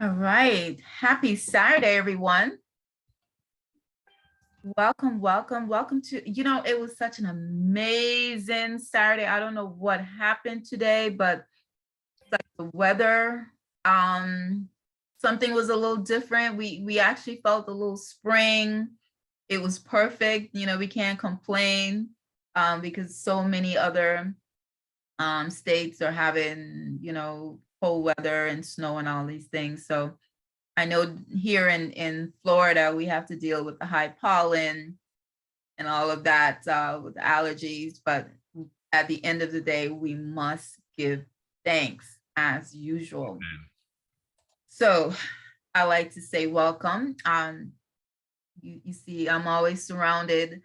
All right. Happy Saturday, everyone. Welcome to, it was such an amazing Saturday. I don't know what happened today, but like the weather, something was a little different. We actually felt a little spring. It was perfect. We can't complain because so many other states are having, cold weather and snow and all these things. So I know here in Florida, we have to deal with the high pollen and all of that with allergies. But at the end of the day, we must give thanks as usual. So I like to say welcome. You see, I'm always surrounded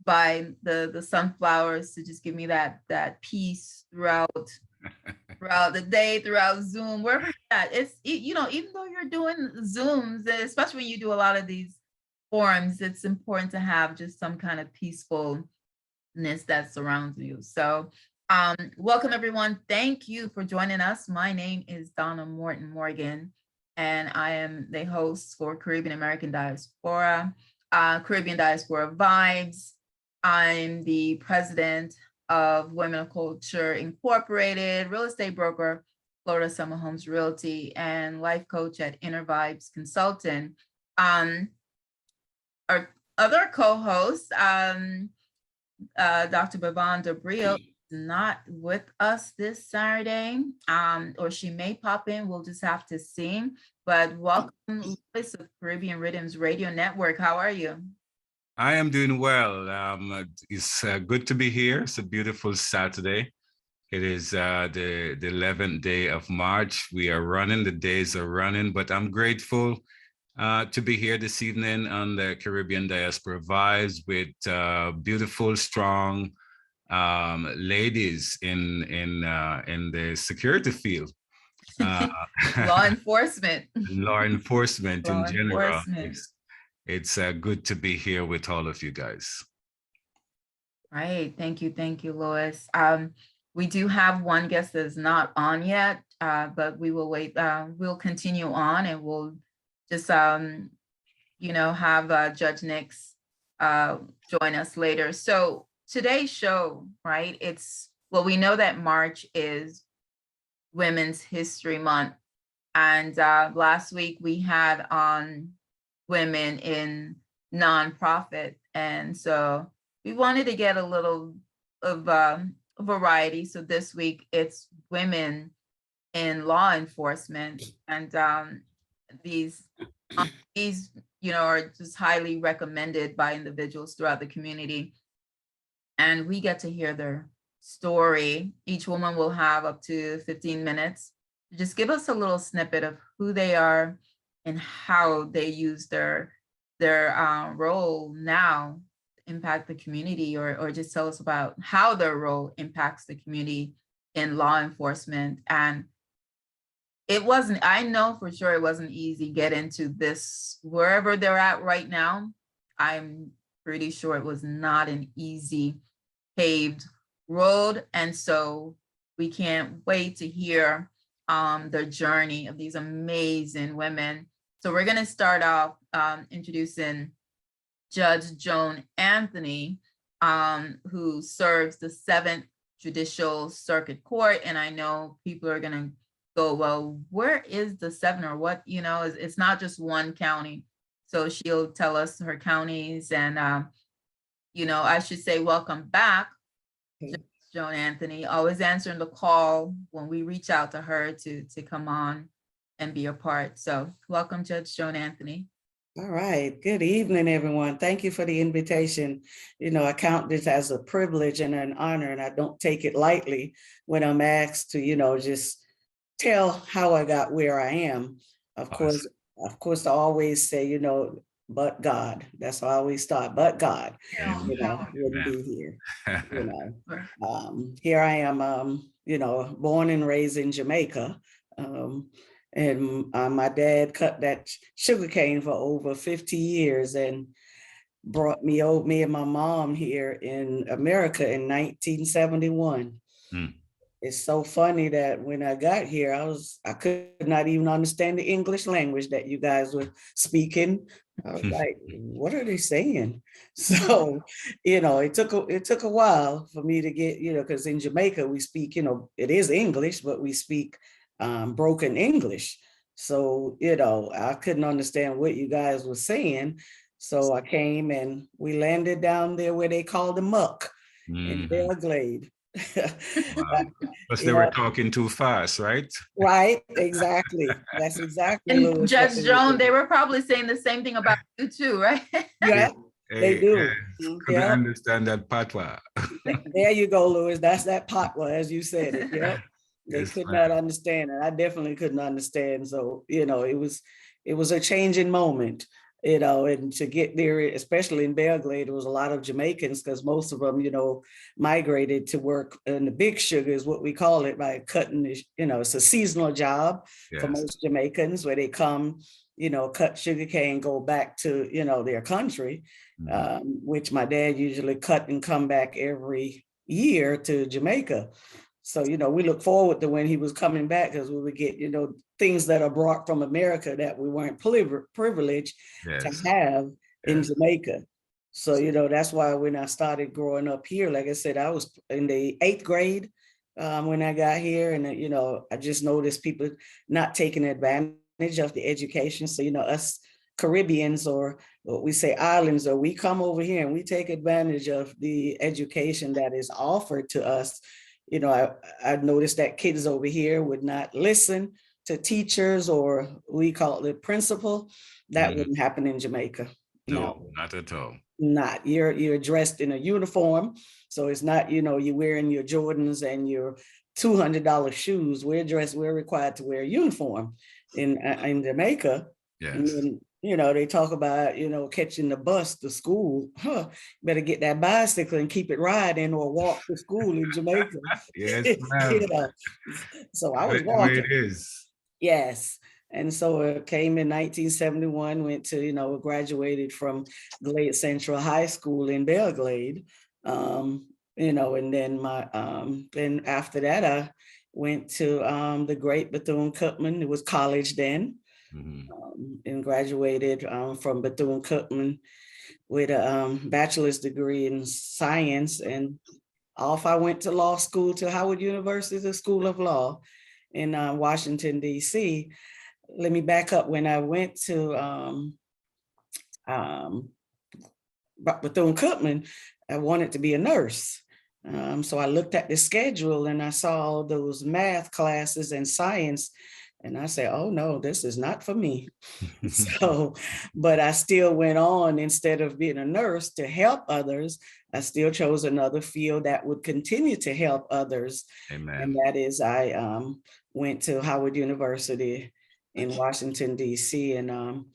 by the sunflowers to just give me that peace throughout the day, throughout Zoom, wherever you're at. It's, even though you're doing Zooms, especially when you do a lot of these forums, it's important to have just some kind of peacefulness that surrounds you. So welcome everyone. Thank you for joining us. My name is Donna Morgan, and I am the host for Caribbean American Diaspora, Caribbean Diaspora Vibez. I'm the president of Women of Culture Incorporated, real estate broker, Florida Summer Homes Realty, and life coach at Inner Vibes Consultant. Our other co-host, Dr. Bavon Debril, is not with us this Saturday, or she may pop in. We'll just have to see. But welcome, Voice of Caribbean Rhythms Radio Network. How are you? I am doing well. It's good to be here. It's a beautiful Saturday. It is the 11th day of March. We are running, the days are running, but I'm grateful to be here this evening on the Caribbean Diaspora Vibez with beautiful, strong ladies in the security field. Law enforcement. Law enforcement in general. It's good to be here with all of you guys. Right. Thank you, Lois. We do have one guest that is not on yet, but we will wait. We'll continue on, and we'll just, have Judge Nix join us later. So today's show, right? We know that March is Women's History Month, and last week we had on women in nonprofit, and so we wanted to get a little of variety. So this week it's women in law enforcement, and these are just highly recommended by individuals throughout the community, and we get to hear their story. Each woman will have up to 15 minutes to just give us a little snippet of who they are and how they use their role now to impact the community, or just tell us about how their role impacts the community in law enforcement. And I know for sure it wasn't easy getting to this, wherever they're at right now. I'm pretty sure it was not an easy paved road. And so we can't wait to hear the journey of these amazing women. So we're going to start off introducing Judge Joan Anthony, who serves the 7th Judicial Circuit Court. And I know people are going to go, well, where is the 7th, or what? It's not just one county. So she'll tell us her counties. And, I should say welcome back, Judge Joan Anthony, always answering the call when we reach out to her to come on and be a part. So welcome, Judge Joan Anthony. All right. Good evening, everyone. Thank you for the invitation. I count this as a privilege and an honor, and I don't take it lightly when I'm asked to, just tell how I got where I am. Of course, I always say, but God. That's how I always start. But God, wouldn't be here. Here I am, born and raised in Jamaica. And my dad cut that sugarcane for over 50 years and brought me and my mom here in America in 1971. It's so funny that when I got here, I could not even understand the English language that you guys were speaking. I was like, what are they saying? So, it took a while for me to get, because in Jamaica we speak, it is English, but we speak broken English. So, I couldn't understand what you guys were saying. So I came and we landed down there where they call the muck in Belgrade. Wow. Because they were Yeah, talking too fast, right? right, exactly. That's exactly, And Louis, what Judge they were Joan, they doing. were probably saying the same thing about you too, right? Yeah, they Hey, do. couldn't Yeah, understand that patois. there you go, Louis. That's that potwa, as you said it. Yep. They Yes, could not ma'am. understand, and I definitely couldn't understand. So, it was a changing moment, and to get there, especially in Belgrade, there was a lot of Jamaicans because most of them, migrated to work in the big sugar is what we call it, by cutting, it's a seasonal job for Yes. most Jamaicans where they come, cut sugarcane, go back to, their country, which my dad usually cut and come back every year to Jamaica. So, we look forward to when he was coming back because we would get, things that are brought from America that we weren't privileged to Yes. have in Yes. Jamaica. So, that's why when I started growing up here, like I said, I was in the 8th grade when I got here. And, I just noticed people not taking advantage of the education. So, us Caribbeans, or what we say islands, or we come over here and we take advantage of the education that is offered to us. I noticed that kids over here would not listen to teachers, or we call it the principal. That wouldn't happen in Jamaica. No, No, not at all. not. You're dressed in a uniform. So it's not, you're wearing your Jordans and your $200 shoes. We're required to wear a uniform in Jamaica. Yes. And then, they talk about, catching the bus to school. Better get that bicycle and keep it riding, or walk to school in Jamaica. Yes, ma'am. So I was The way it walking. is. Yes. And so it came in 1971, went to, graduated from Glade Central High School in Belgrade. And then after that, I went to the Great Bethune-Cookman. It was college then. And graduated from Bethune-Cookman with a bachelor's degree in science. And off I went to law school, to Howard University, the School of Law in Washington, D.C. Let me back up. When I went to Bethune-Cookman, I wanted to be a nurse. So I looked at the schedule and I saw those math classes and science. And I said, oh no, this is not for me. So, but I still went on, instead of being a nurse to help others, I still chose another field that would continue to help others. Amen. And that is, I went to Howard University in Washington, D.C. and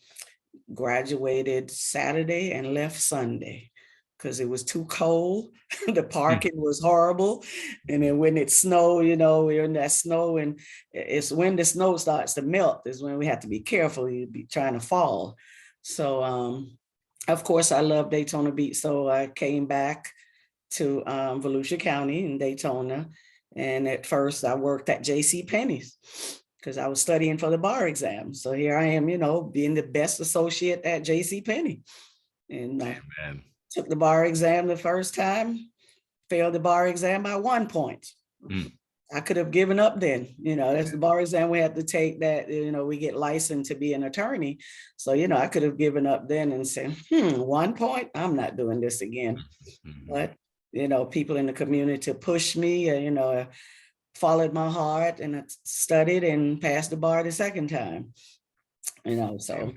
graduated Saturday and left Sunday because it was too cold. The parking was horrible. And then when it snowed, we're in that snow, and it's when the snow starts to melt is when we have to be careful. You'd be trying to fall. So, of course, I love Daytona Beach. So I came back to Volusia County in Daytona. And at first I worked at J.C. Penney's because I was studying for the bar exam. So here I am, being the best associate at J.C. Penney. And took the bar exam the first time, failed the bar exam by 1 point. I could have given up then. That's the bar exam we had to take, that, we get licensed to be an attorney. So, I could have given up then and said, 1 point, I'm not doing this again. But, people in the community pushed me, followed my heart, and I studied and passed the bar the second time. So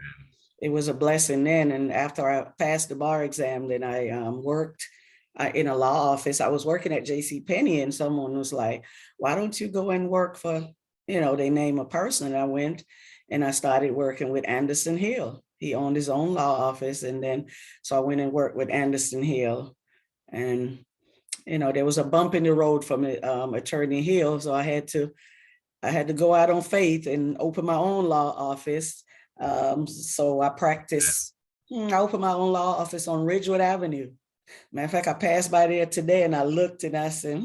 it was a blessing then. And after I passed the bar exam, then I worked in a law office. I was working at J.C. Penney, and someone was like, why don't you go and work for, they name a person. And I went and I started working with Anderson Hill. He owned his own law office. And then, so I went and worked with Anderson Hill. And, there was a bump in the road from Attorney Hill. So I had to go out on faith and open my own law office. So I practiced. I opened my own law office on Ridgewood Avenue. Matter of fact, I passed by there today and I looked and I said,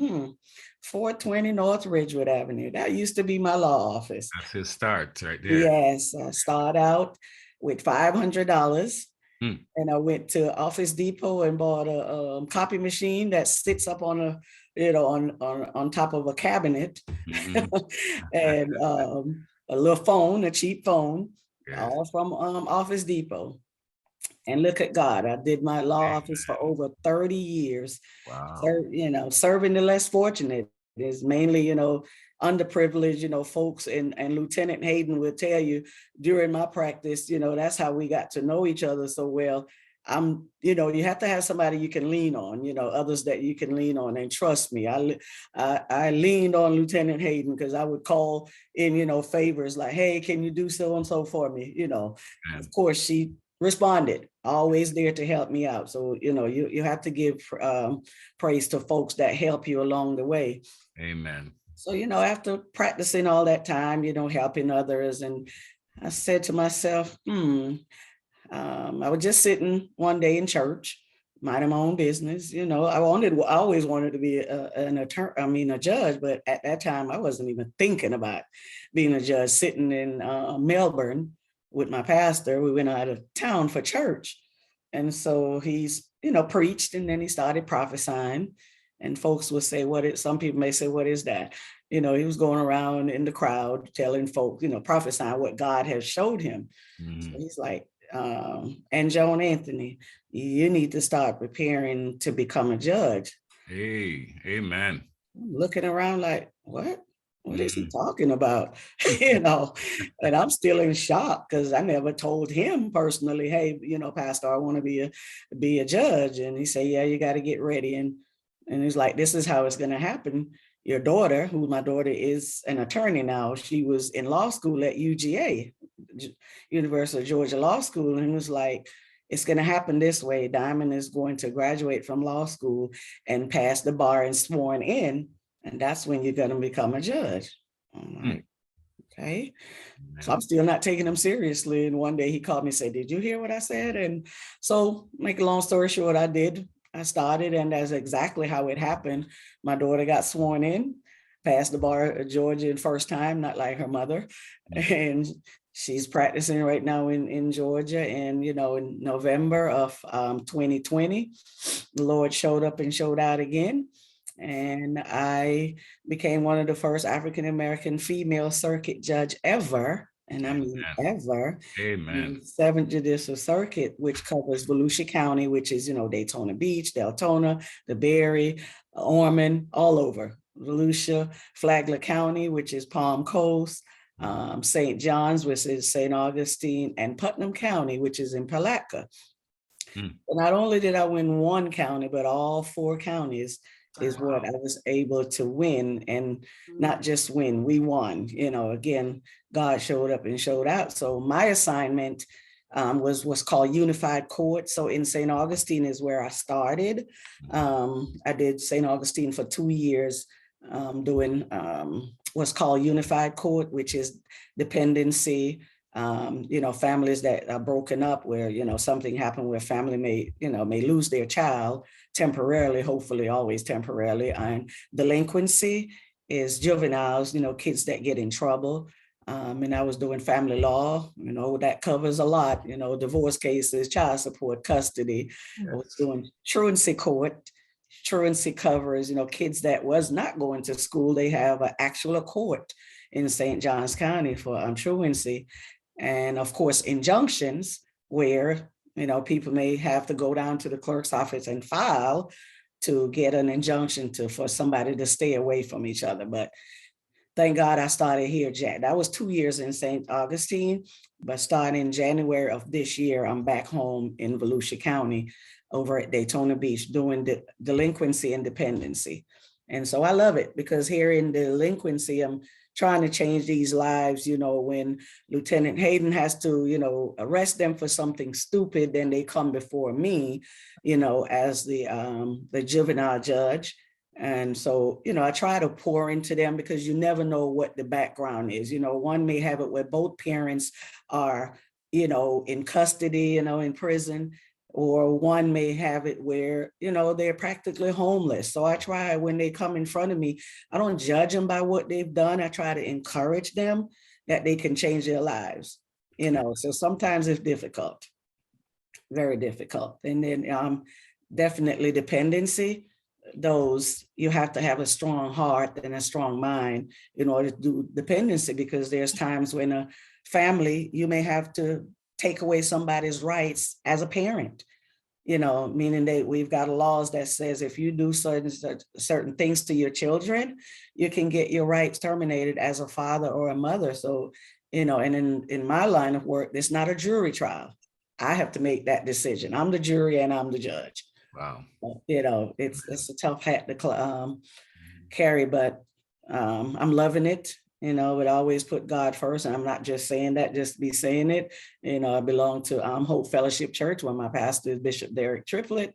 420 North Ridgewood Avenue. That used to be my law office. That's his start right there. Yes, I started out with $500. Hmm. And I went to Office Depot and bought a copy machine that sits up on a, you know, on top of a cabinet, Mhm. and a little phone, a cheap phone, Yes. all from Office Depot. And look at God, I did my law office for over 30 years. Wow. You know, serving the less fortunate is mainly, you know, underprivileged, you know, folks, and Lieutenant Hayden will tell you during my practice, you know, that's how we got to know each other so well. You know, you have to have somebody you can lean on, you know, others that you can lean on. And trust me, I leaned on Lieutenant Hayden because I would call in, you know, favors like, hey, can you do so and so for me? You know, Amen. of course, she responded, always there to help me out. So, you know, you have to give praise to folks that help you along the way. Amen. So, you know, after practicing all that time, you know, helping others, and I said to myself, I was just sitting one day in church, minding my own business. You know, I always wanted to be an attorney, a judge, but at that time I wasn't even thinking about being a judge. Sitting in Melbourne with my pastor, we went out of town for church. And so he's, you know, preached, and then he started prophesying. And folks would say, some people may say, what is that? You know, he was going around in the crowd telling folks, you know, prophesying what God has showed him. So he's like, and Joan Anthony, you need to start preparing to become a judge. Hey, amen. I'm looking around like, what? What is he talking about? You know, and I'm still in shock because I never told him personally, hey, you know, Pastor, I want to be a judge. And he said, yeah, you got to get ready. And he's like, this is how it's going to happen. Your daughter, who my daughter is an attorney now, she was in law school at UGA, University of Georgia Law School, and was like, it's going to happen this way. Diamond is going to graduate from law school and pass the bar and sworn in, and that's when you're going to become a judge. I'm like, okay. So I'm still not taking him seriously. And one day he called me and said, did you hear what I said? And so, make a long story short, I did. I started, and that's exactly how it happened. My daughter got sworn in, passed the bar at Georgia first time, not like her mother. And she's practicing right now in Georgia. And, you know, in November of 2020, the Lord showed up and showed out again. And I became one of the first African-American female circuit judge ever. And I mean, ever. Amen. 7th Judicial Circuit, which covers Volusia County, which is, you know, Daytona Beach, Daytona, the Berry, Ormond, all over. Volusia, Flagler County, which is Palm Coast, St. John's, which is St. Augustine, and Putnam County, which is in Palatka. And not only did I win one county, but all 4 counties is what I was able to win, and not just win, we won. You know, again, God showed up and showed out. So my assignment was what's called Unified Court. So in St. Augustine is where I started. I did St. Augustine for 2 years, doing what's called Unified Court, which is dependency. You know, families that are broken up where, you know, something happened where family may lose their child temporarily, hopefully always temporarily. And delinquency is juveniles, you know, kids that get in trouble. And I was doing family law, you know, that covers a lot, you know, divorce cases, child support, custody. I was doing truancy court. Truancy covers, you know, kids that was not going to school. They have an actual court in St. Johns County for truancy. And of course, injunctions where, you know, people may have to go down to the clerk's office and file to get an injunction for somebody to stay away from each other. But thank God I started here, Jack. That was 2 years in St. Augustine, but starting in January of this year, I'm back home in Volusia County over at Daytona Beach doing delinquency and dependency. And so I love it because here in delinquency, I'm trying to change these lives. You know, when Lieutenant Hayden has to, you know, arrest them for something stupid, then they come before me, you know, as the juvenile judge. And so, you know, I try to pour into them because you never know what the background is. You know, one may have it where both parents are, you know, in custody, you know, in prison. or one may have it where, you know, they're practically homeless. So I try, when they come in front of me, I don't judge them by what they've done. I try to encourage them that they can change their lives, you know. So sometimes it's difficult, very difficult. And then definitely dependency, those you have to have a strong heart and a strong mind in order to do dependency, because there's times when a family, you may have to take away somebody's rights as a parent, you know, meaning that we've got laws that says if you do certain things to your children, you can get your rights terminated as a father or a mother. So, you know, and in my line of work, it's not a jury trial. I have to make that decision. I'm the jury and I'm the judge. Wow. You know, it's a tough hat to carry, but I'm loving it. You know, but always put God first. And I'm not just saying that, just to be saying it. You know, I belong to Hope Fellowship Church, where my pastor is Bishop Derek Triplett.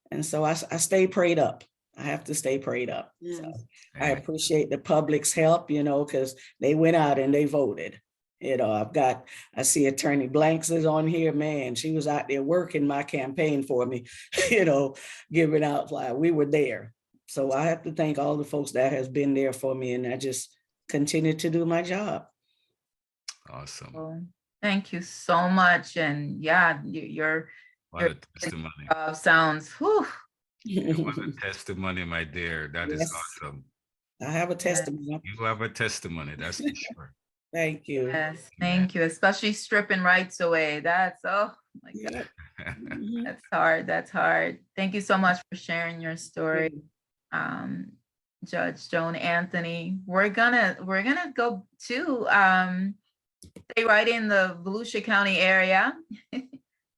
And so I stay prayed up. I have to stay prayed up. Yes. So I appreciate the public's help, you know, because they went out and they voted. You know, I see Attorney Blanks is on here, man. She was out there working my campaign for me, you know, giving out flyers. We were there. So I have to thank all the folks that has been there for me. And I just continue to do my job. Awesome. Well, thank you so much. And yeah, your What a testimony. Sounds, whew. What a testimony, my dear. That is Yes. awesome. I have a testimony. You have a testimony, that's for sure. Thank you. Yes, thank you. Especially stripping rights away. That's, oh my God. Mhm. That's hard. That's hard. Thank you so much for sharing your story, Judge Joan Anthony. We're gonna go to stay right in the Volusia County area,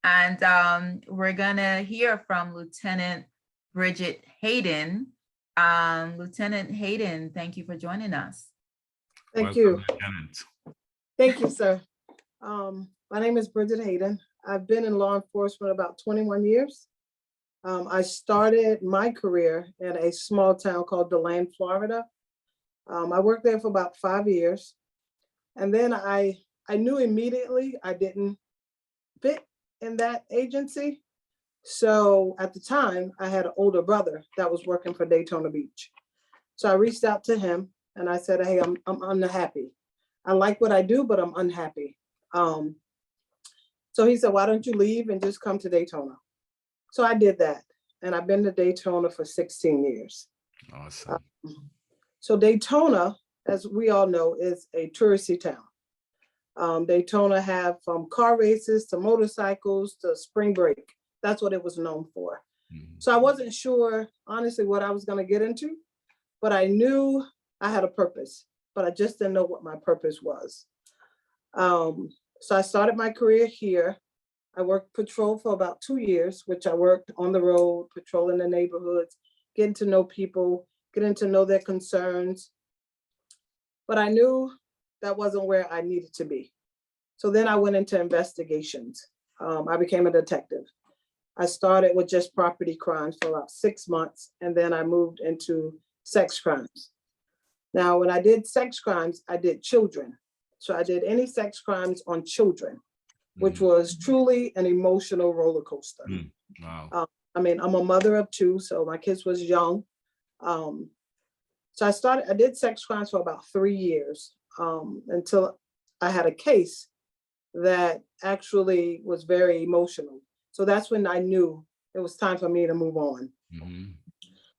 and we're gonna hear from Lieutenant Bridget Hayden. Lieutenant Hayden, thank you for joining us. Thank Welcome, you. Lieutenant. Thank you, sir. My name is Bridget Hayden. I've been in law enforcement about 21 years. I started my career in a small town called DeLand, Florida. I worked there for about 5 years. And then I knew immediately I didn't fit in that agency. So at the time, I had an older brother that was working for Daytona Beach. So I reached out to him and I said, hey, I'm unhappy. I like what I do, but I'm unhappy. So he said, why don't you leave and just come to Daytona? So I did that. And I've been to Daytona for 16 years. Awesome. So Daytona, as we all know, is a touristy town. Daytona have from car races to motorcycles to spring break. That's what it was known for. So I wasn't sure, honestly, what I was going to get into, but I knew I had a purpose, but I just didn't know what my purpose was. So I started my career here. I worked patrol for about 2 years, which I worked on the road, patrolling the neighborhoods, getting to know people, getting to know their concerns. But I knew that wasn't where I needed to be. So then I went into investigations. I became a detective. I started with just property crimes for about 6 months, and then I moved into sex crimes. Now, when I did sex crimes, I did children. So I did any sex crimes on children, which was truly an emotional roller coaster. Wow. I mean, I'm a mother of 2, so my kids was young. So I did sex crimes for about 3 years until I had a case that actually was very emotional. So that's when I knew it was time for me to move on.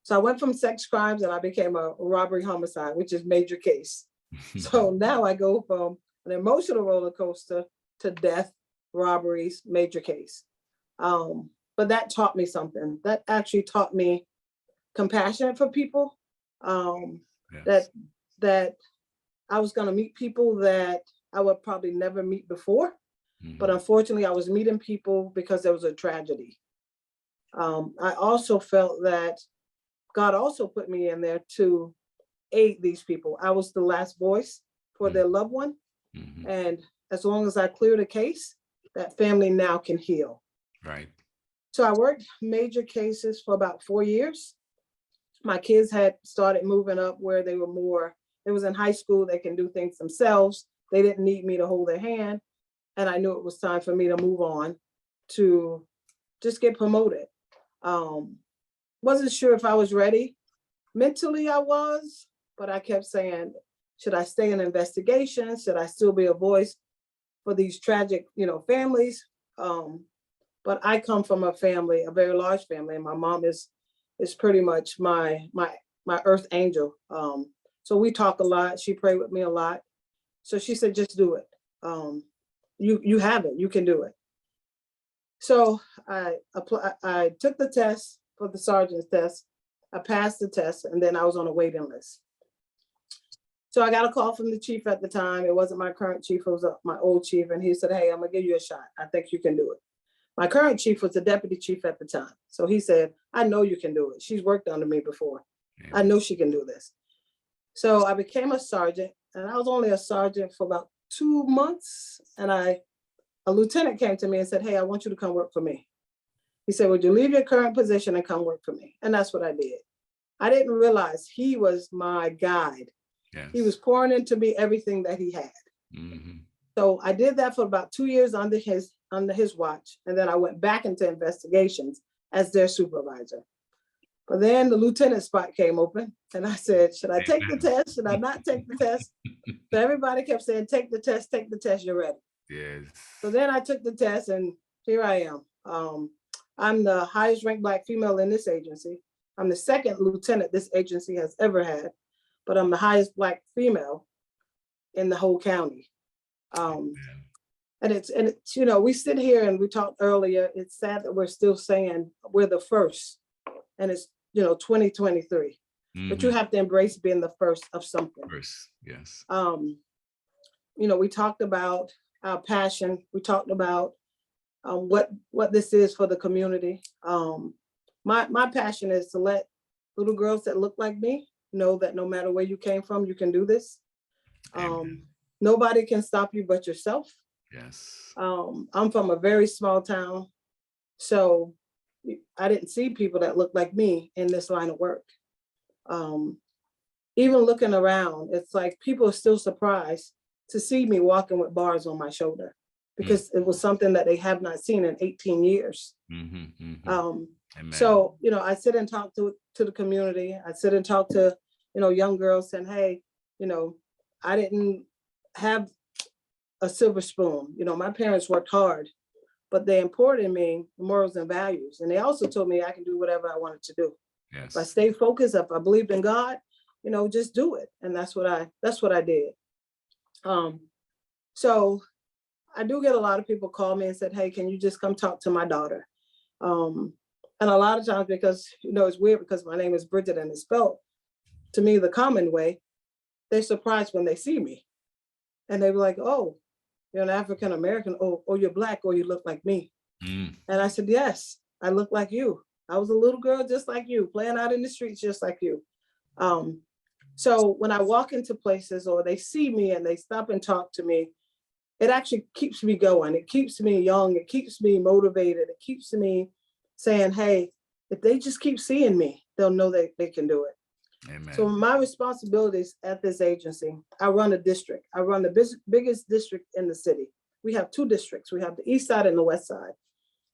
So I went from sex crimes and I became a robbery homicide, which is major case. So now I go from an emotional roller coaster to death, robberies, major case. But that taught me something. That actually taught me compassion for people. Yes. That I was going to meet people that I would probably never meet before. But unfortunately, I was meeting people because there was a tragedy. I also felt that God also put me in there to aid these people. I was the last voice for their loved one. And as long as I cleared a case, that family now can heal. Right. So I worked major cases for about 4 years. My kids had started moving up where they were more, it was in high school, they can do things themselves. They didn't need me to hold their hand. And I knew it was time for me to move on to just get promoted. Wasn't sure if I was ready. Mentally I was, but I kept saying, should I stay in investigations? Should I still be a voice for these tragic, families? But I come from a family, a very large family, and my mom is pretty much my earth angel. So we talk a lot. She prayed with me a lot. So she said, just do it. You have it. You can do it. So I took the test for the sergeant's test. I passed the test, and then I was on a waiting list. So I got a call from the chief at the time. It wasn't my current chief, it was my old chief. And he said, hey, I'm gonna give you a shot. I think you can do it. My current chief was the deputy chief at the time. So he said, I know you can do it. She's worked under me before. I know she can do this. So I became a sergeant, and I was only a sergeant for about 2 months. And a lieutenant came to me and said, hey, I want you to come work for me. He said, would you leave your current position and come work for me? And that's what I did. I didn't realize he was my guide. Yes. He was pouring into me everything that he had. Mm-hmm. So I did that for about 2 years under his watch. And then I went back into investigations as their supervisor. But then the lieutenant spot came open, and I said, should I take the test? Should I not take the test? So everybody kept saying, take the test, you're ready. Yes. So then I took the test, and here I am. I'm the highest ranked Black female in this agency. I'm the second lieutenant this agency has ever had, but I'm the highest Black female in the whole county. And it's, we sit here and we talked earlier, it's sad that we're still saying we're the first, and it's, 2023, but you have to embrace being the first of something. First, yes. We talked about our passion. We talked about what this is for the community. My passion is to let little girls that look like me know that no matter where you came from, you can do this. Nobody can stop you but yourself. Yes. I'm from a very small town, so I didn't see people that look like me in this line of work. Even looking around, it's like people are still surprised to see me walking with bars on my shoulder, because it was something that they have not seen in 18 years. So, I sit and talk to the community. I sit and talk to, young girls saying, hey, I didn't have a silver spoon. My parents worked hard, but they imported in me morals and values. And they also told me I can do whatever I wanted to do. Yes. If I stay focused, if I believed in God, just do it. And that's what I did. So I do get a lot of people call me and said, hey, can you just come talk to my daughter? And a lot of times, because, it's weird because my name is Bridget and it's spelled to me the common way, they're surprised when they see me. And they were like, oh, you're an African American, or you're Black, or you look like me. And I said, yes, I look like you. I was a little girl just like you, playing out in the streets just like you. So when I walk into places or they see me and they stop and talk to me, it actually keeps me going. It keeps me young. It keeps me motivated. It keeps me saying, hey, if they just keep seeing me, they'll know that they can do it. Amen. So my responsibilities at this agency, I run a district. I run the biggest district in the city. We have 2 districts. We have the east side and the west side.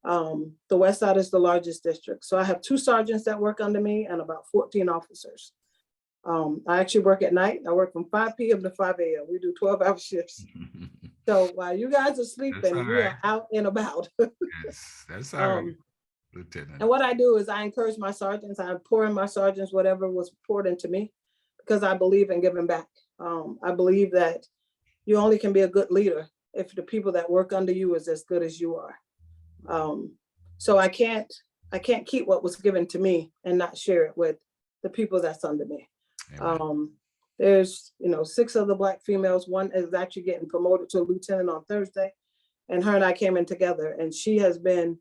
The west side is the largest district. So I have 2 sergeants that work under me and about 14 officers. I actually work at night. I work from 5 p.m. to 5 a.m. We do 12-hour shifts. So while you guys are sleeping, we are out and about. Yes, that's all right, Lieutenant. And what I do is I encourage my sergeants. I pour in my sergeants whatever was poured into me, because I believe in giving back. I believe that you only can be a good leader if the people that work under you is as good as you are. So I can't keep what was given to me and not share it with the people that's under me. There's 6 other Black females. One is actually getting promoted to a lieutenant on Thursday, and her and I came in together, and she has been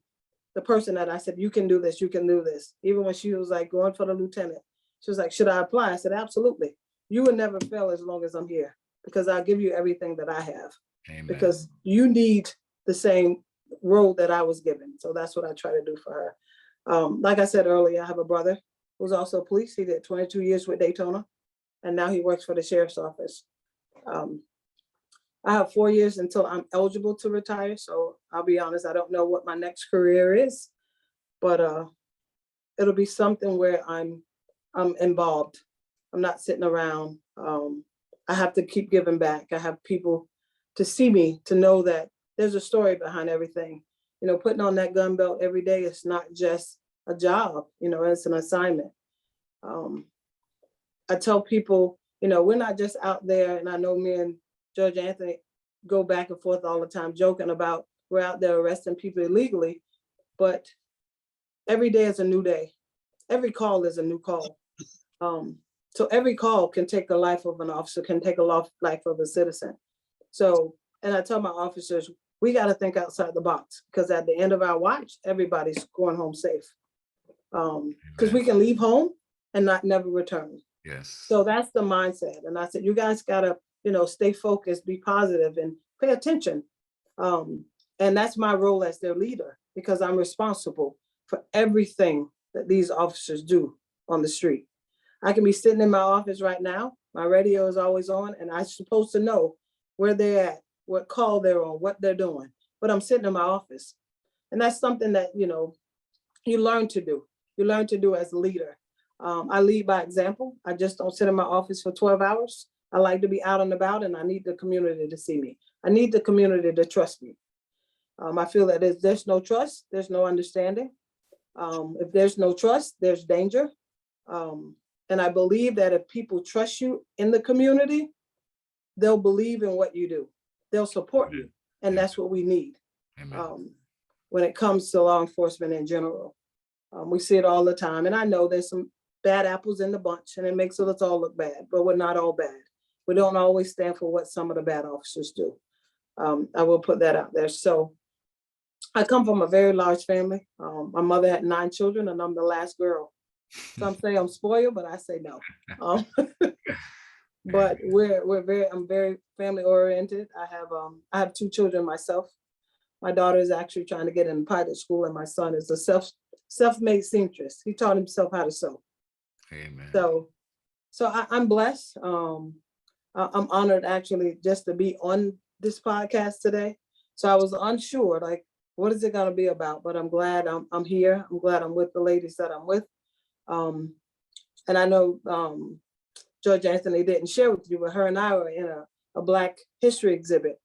the person that I said, you can do this, you can do this. Even when she was like going for the lieutenant, she was like, should I apply? I said, absolutely. You will never fail as long as I'm here, because I'll give you everything that I have. Amen. Because you need the same role that I was given. So that's what I try to do for her. Like I said earlier, I have a brother who's also police. He did 22 years with Daytona, and now he works for the sheriff's office. I have 4 years until I'm eligible to retire. So I'll be honest, I don't know what my next career is. but it'll be something where I'm involved. I'm not sitting around. I have to keep giving back. I have people to see me, to know that there's a story behind everything. You know, putting on that gun belt every day is not just a job, you know, it's an assignment. I tell people, you know, we're not just out there, and I know me and Judge Anthony go back and forth all the time joking about we're out there arresting people illegally, but every day is a new day. Every call is a new call. So every call can take the life of an officer, can take a life of a citizen. So, and I tell my officers, we got to think outside the box, because at the end of our watch, everybody's going home safe. Because we can leave home and never return. Yes. So that's the mindset. And I said, you guys got to, you know, stay focused, be positive, and pay attention. And that's my role as their leader, because I'm responsible for everything that these officers do on the street. I can be sitting in my office right now. My radio is always on, and I'm supposed to know where they're at, what call they're on, what they're doing. But I'm sitting in my office. And that's something that, you know, you learn to do. You learn to do as a leader. I lead by example. I just don't sit in my office for 12 hours. I like to be out and about, and I need the community to see me. I need the community to trust me. I feel that if there's no trust, there's no understanding. If there's no trust, there's danger. And I believe that if people trust you in the community, they'll believe in what you do. They'll support you. And that's what we need when it comes to law enforcement in general. We see it all the time. And I know there's some bad apples in the bunch, and it makes us all look bad, but we're not all bad. We don't always stand for what some of the bad officers do. I will put that out there. So I come from a very large family. My mother had 9 children, and I'm the last girl. Some say I'm spoiled, but I say no. But I'm very family oriented. I have 2 children myself. My daughter is actually trying to get in private school, and my son is a self-made seamstress. He taught himself how to sew. Amen. So I'm blessed. I'm honored actually just to be on this podcast today. So I was unsure, like, what is it going to be about? But I'm glad I'm here. I'm glad I'm with the ladies that I'm with. And I know Judge Anthony didn't share with you, but her and I were in a Black History exhibit.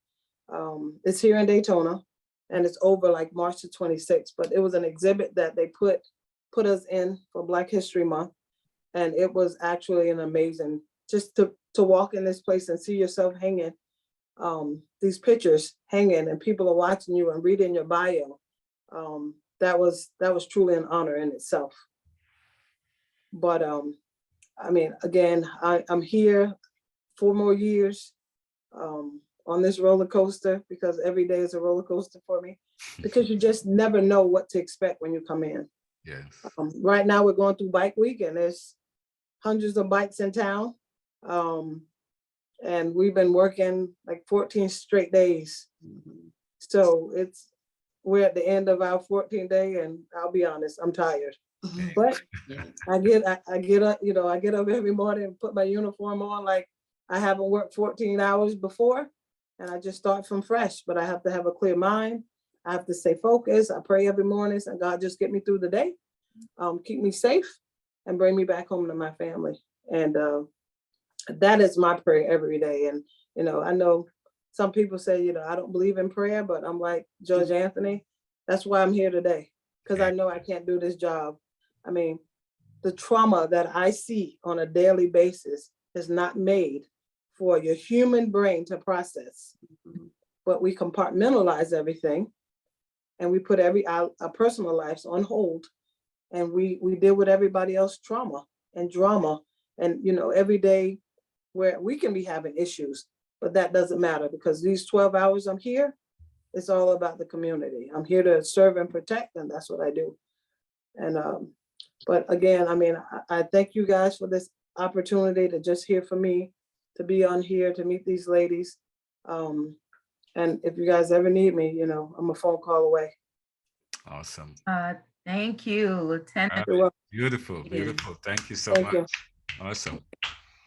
It's here in Daytona, and it's over like March the 26th. But it was an exhibit that they put us in for Black History Month. And it was actually an amazing, just to walk in this place and see yourself hanging, these pictures hanging, and people are watching you and reading your bio. That was truly an honor in itself. But I mean, again, I'm here 4 more years on this roller coaster, because every day is a roller coaster for me, because you just never know what to expect when you come in. Yes. Right now we're going through bike week, and there's hundreds of bikes in town. And we've been working like 14 straight days. So we're at the end of our 14th day, and I'll be honest, I'm tired. But I get up, you know, I get up every morning and put my uniform on like I haven't worked 14 hours before, and I just start from fresh. But I have to have a clear mind. I have to stay focused. I pray every morning, and God just get me through the day, keep me safe, and bring me back home to my family. And that is my prayer every day. And, you know, I know some people say, you know, I don't believe in prayer, but I'm like Judge Anthony, that's why I'm here today, because I know I can't do this job. I mean, the trauma that I see on a daily basis is not made for your human brain to process. But we compartmentalize everything, and we put our personal lives on hold, and we deal with everybody else's trauma and drama. And, you know, every day where we can be having issues, but that doesn't matter, because these 12 hours I'm here, it's all about the community. I'm here to serve and protect, and that's what I do. And, but again, I mean, I thank you guys for this opportunity to just hear from me, to be on here, to meet these ladies. And if you guys ever need me, you know, I'm a phone call away. Awesome. Thank you, Lieutenant. Beautiful. Thank you so much. You. Awesome.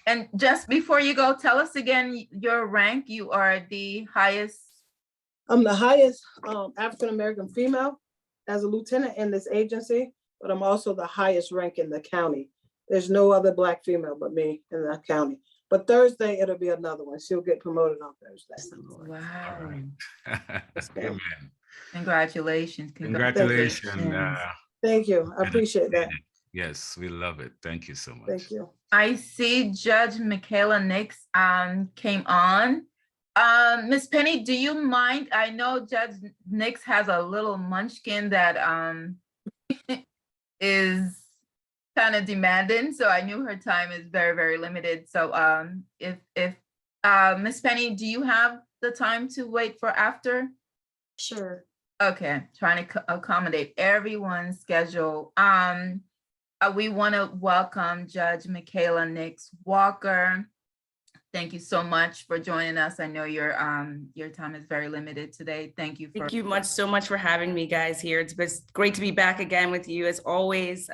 And just before you go, tell us again your rank. You are the highest. I'm the highest African-American female as a lieutenant in this agency, but I'm also the highest rank in the county. There's no other Black female but me in the county. But Thursday, it'll be another one. She'll get promoted on Thursday. Wow. All right. Yes, ma'am. Amen. Congratulations. Congratulations. Thank you. I appreciate that. Yes, we love it. Thank you so much. Thank you. I see Judge Mikaela Nix came on. Miss Penny, do you mind? I know Judge Nix has a little munchkin that is kind of demanding, so I knew her time is very, very limited. So if Miss Penny, do you have the time to wait for after? Sure. Okay, trying to accommodate everyone's schedule. We want to welcome Judge Mikaela Nix-Walker. Thank you so much for joining us. I know your time is very limited today. Thank you. Thank you so much for having me, guys, here. It's been great to be back again with you as always.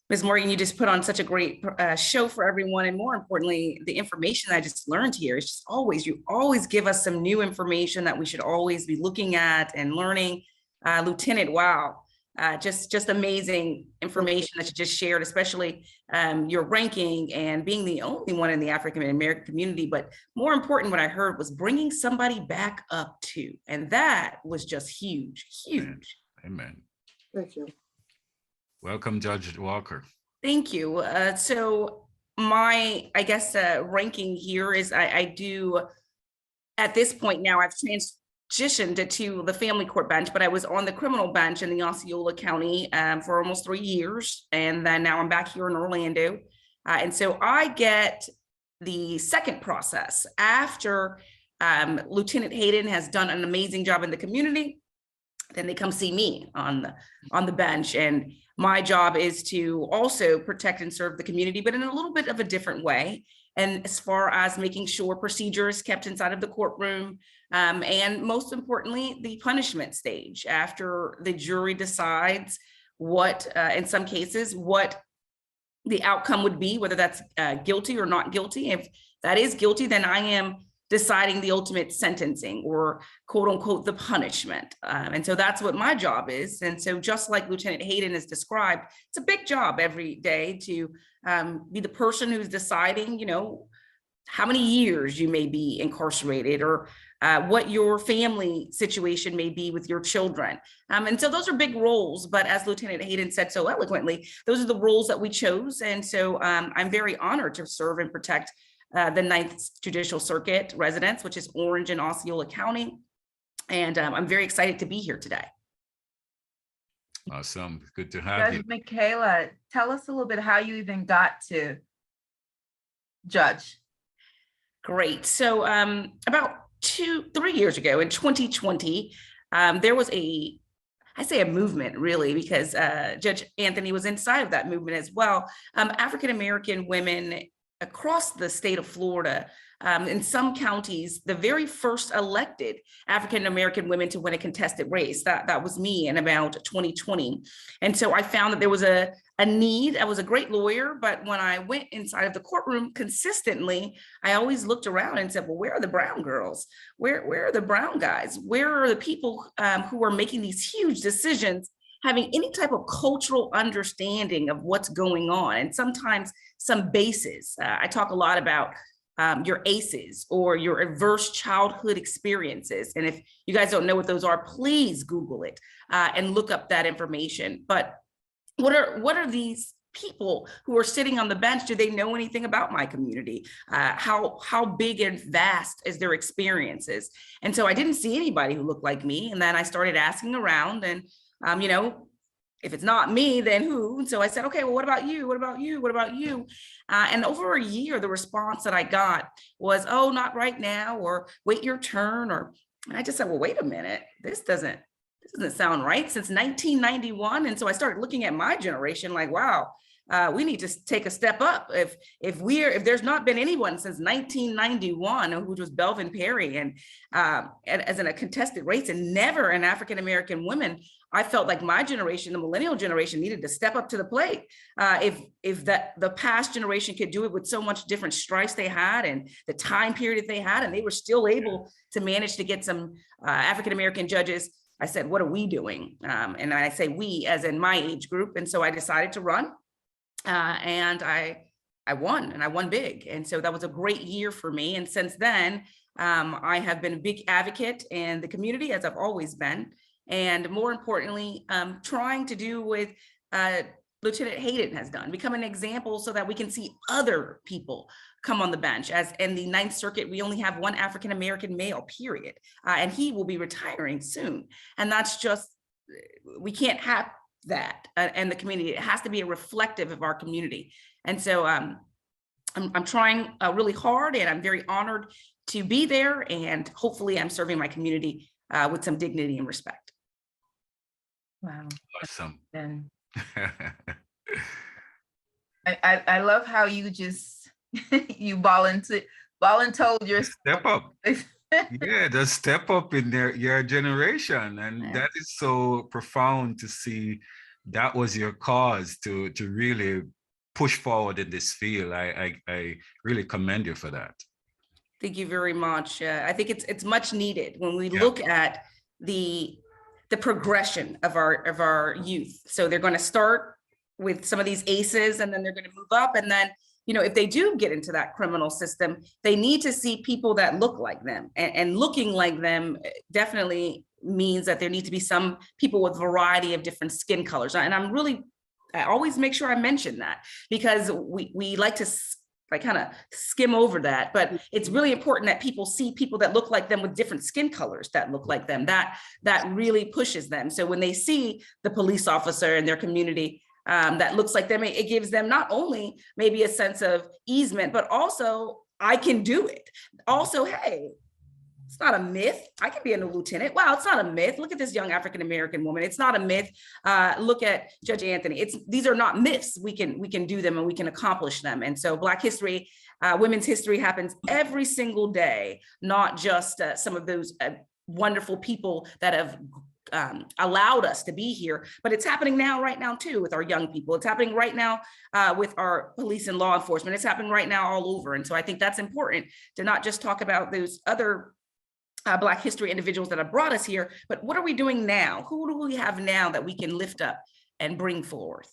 Ms. Morgan, you just put on such a great show for everyone. And more importantly, the information I just learned here is just always, you always give us some new information that we should always be looking at and learning. Lieutenant, wow. Just amazing information that you just shared, especially your ranking and being the only one in the African American community. But more important, what I heard was bringing somebody back up to, and that was just huge, huge. Amen. Thank you. Welcome, Judge Walker. Thank you. So my, I guess, ranking here is I do, at this point now, I've transitioned to the family court bench, but I was on the criminal bench in the Osceola County for almost 3 years. And then now I'm back here in Orlando. And so I get the second process after Lieutenant Hayden has done an amazing job in the community. Then they come see me on the bench. And my job is to also protect and serve the community, but in a little bit of a different way. And as far as making sure procedures kept inside of the courtroom, and most importantly, the punishment stage after the jury decides what, in some cases, what the outcome would be, whether that's guilty or not guilty. If that is guilty, then I am deciding the ultimate sentencing, or quote unquote, the punishment. And so that's what my job is. And so just like Lieutenant Hayden has described, it's a big job every day to be the person who's deciding, you know, how many years you may be incarcerated, or what your family situation may be with your children. And so those are big roles, but as Lieutenant Hayden said so eloquently, those are the roles that we chose. And so I'm very honored to serve and protect the 9th Judicial Circuit residents, which is Orange and Osceola County. And I'm very excited to be here today. Awesome. Good to have you. Judge Mikaela, tell us a little bit how you even got to judge. Great. So about 3 years ago in 2020, there was I say a movement really, because Judge Anthony was inside of that movement as well. African-American women across the state of Florida, in some counties, the very first elected African-American women to win a contested race. That was me in about 2020. And so I found that there was a need. I was a great lawyer, but when I went inside of the courtroom consistently, I always looked around and said, well, where are the brown girls? Where are the brown guys? Where are the people who are making these huge decisions, having any type of cultural understanding of what's going on, and sometimes some bases. I talk a lot about your ACEs, or your adverse childhood experiences. And if you guys don't know what those are, please Google it and look up that information. But what are these people who are sitting on the bench? Do they know anything about my community? How big and vast is their experiences? And so I didn't see anybody who looked like me. And then I started asking around, and you know, if it's not me, then who? And so I said, okay, well, what about you? What about you? What about you? And over a year, the response that I got was, oh, not right now, or wait your turn. And I just said, well, wait a minute, this doesn't sound right, since 1991. And so I started looking at my generation like, wow, we need to take a step up. If there's not been anyone since 1991, which was Belvin Perry, and as in a contested race, and never an African-American woman, I felt like my generation, the millennial generation, needed to step up to the plate. If the past generation could do it with so much different stripes they had, and the time period that they had, and they were still able to manage to get some African-American judges I said, what are we doing? And I say we as in my age group. And so I decided to run, and I won, and I won big. And so that was a great year for me. And since then, I have been a big advocate in the community, as I've always been. And more importantly, trying to do what Lieutenant Hayden has done, become an example so that we can see other people come on the bench. As in the Ninth Circuit, we only have one African-American male, period. And he will be retiring soon. And that's just, we can't have that in the community. It has to be a reflective of our community. And so I'm trying really hard, and I'm very honored to be there. And hopefully I'm serving my community with some dignity and respect. Wow. Awesome. Then I love how you just you volunteered your Step up. Yeah, the step up in your generation. And Yeah. that is so profound to see. That was your cause to really push forward in this field. I really commend you for that. Thank you very much. I think it's much needed when we look at the progression of our youth. So they're going to start with some of these ACEs, and then they're going to move up. And then, you know, if they do get into that criminal system, they need to see people that look like them, and looking like them definitely means that there need to be some people with variety of different skin colors. And I always make sure I mention that, because we like to kind of skim over that, but it's really important that people see people that look like them with different skin colors that look like them. That really pushes them. So when they see the police officer in their community that looks like them, it gives them not only maybe a sense of easement, but also I can do it. Also, hey, it's not a myth. I can be a lieutenant. Wow, it's not a myth. Look at this young African-American woman. It's not a myth. Look at Judge Anthony. These are not myths. We can do them, and we can accomplish them. And so Black history, women's history happens every single day, not just some of those wonderful people that have allowed us to be here, but it's happening right now too with our young people. It's happening right now with our police and law enforcement. It's happening right now all over. And so I think that's important to not just talk about those other Black history individuals that have brought us here, but what are we doing now? Who do we have now that we can lift up and bring forth?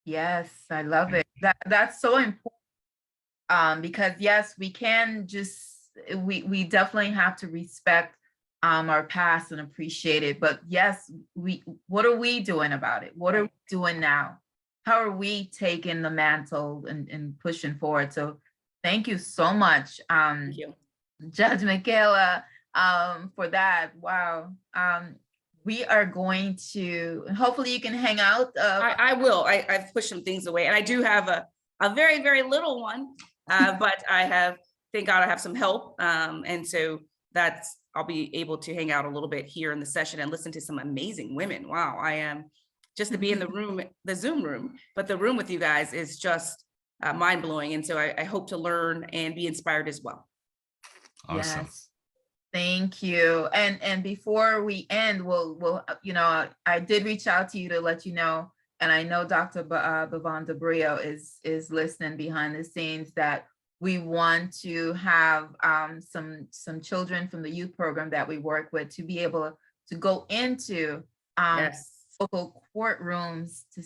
Yes, I love it. That's so important. Because yes, we can we definitely have to respect our past and appreciate it. But yes, what are we doing about it? What are we doing now? How are we taking the mantle and pushing forward? So thank you so much, Thank you. Judge Mikaela, for that. Wow. We are going to, hopefully you can hang out. I will. I've pushed some things away, and I do have a very, very little one, but thank God I have some help. And so I'll be able to hang out a little bit here in the session and listen to some amazing women. Wow. I am just to be in the room, the Zoom room, but the room with you guys is just mind blowing. And so I hope to learn and be inspired as well. Awesome. Yes. Thank you. And before we end, we'll I did reach out to you to let you know, and I know Dr. Bavon DeBrio is listening behind the scenes, that we want to have some children from the youth program that we work with to be able to go into local courtrooms to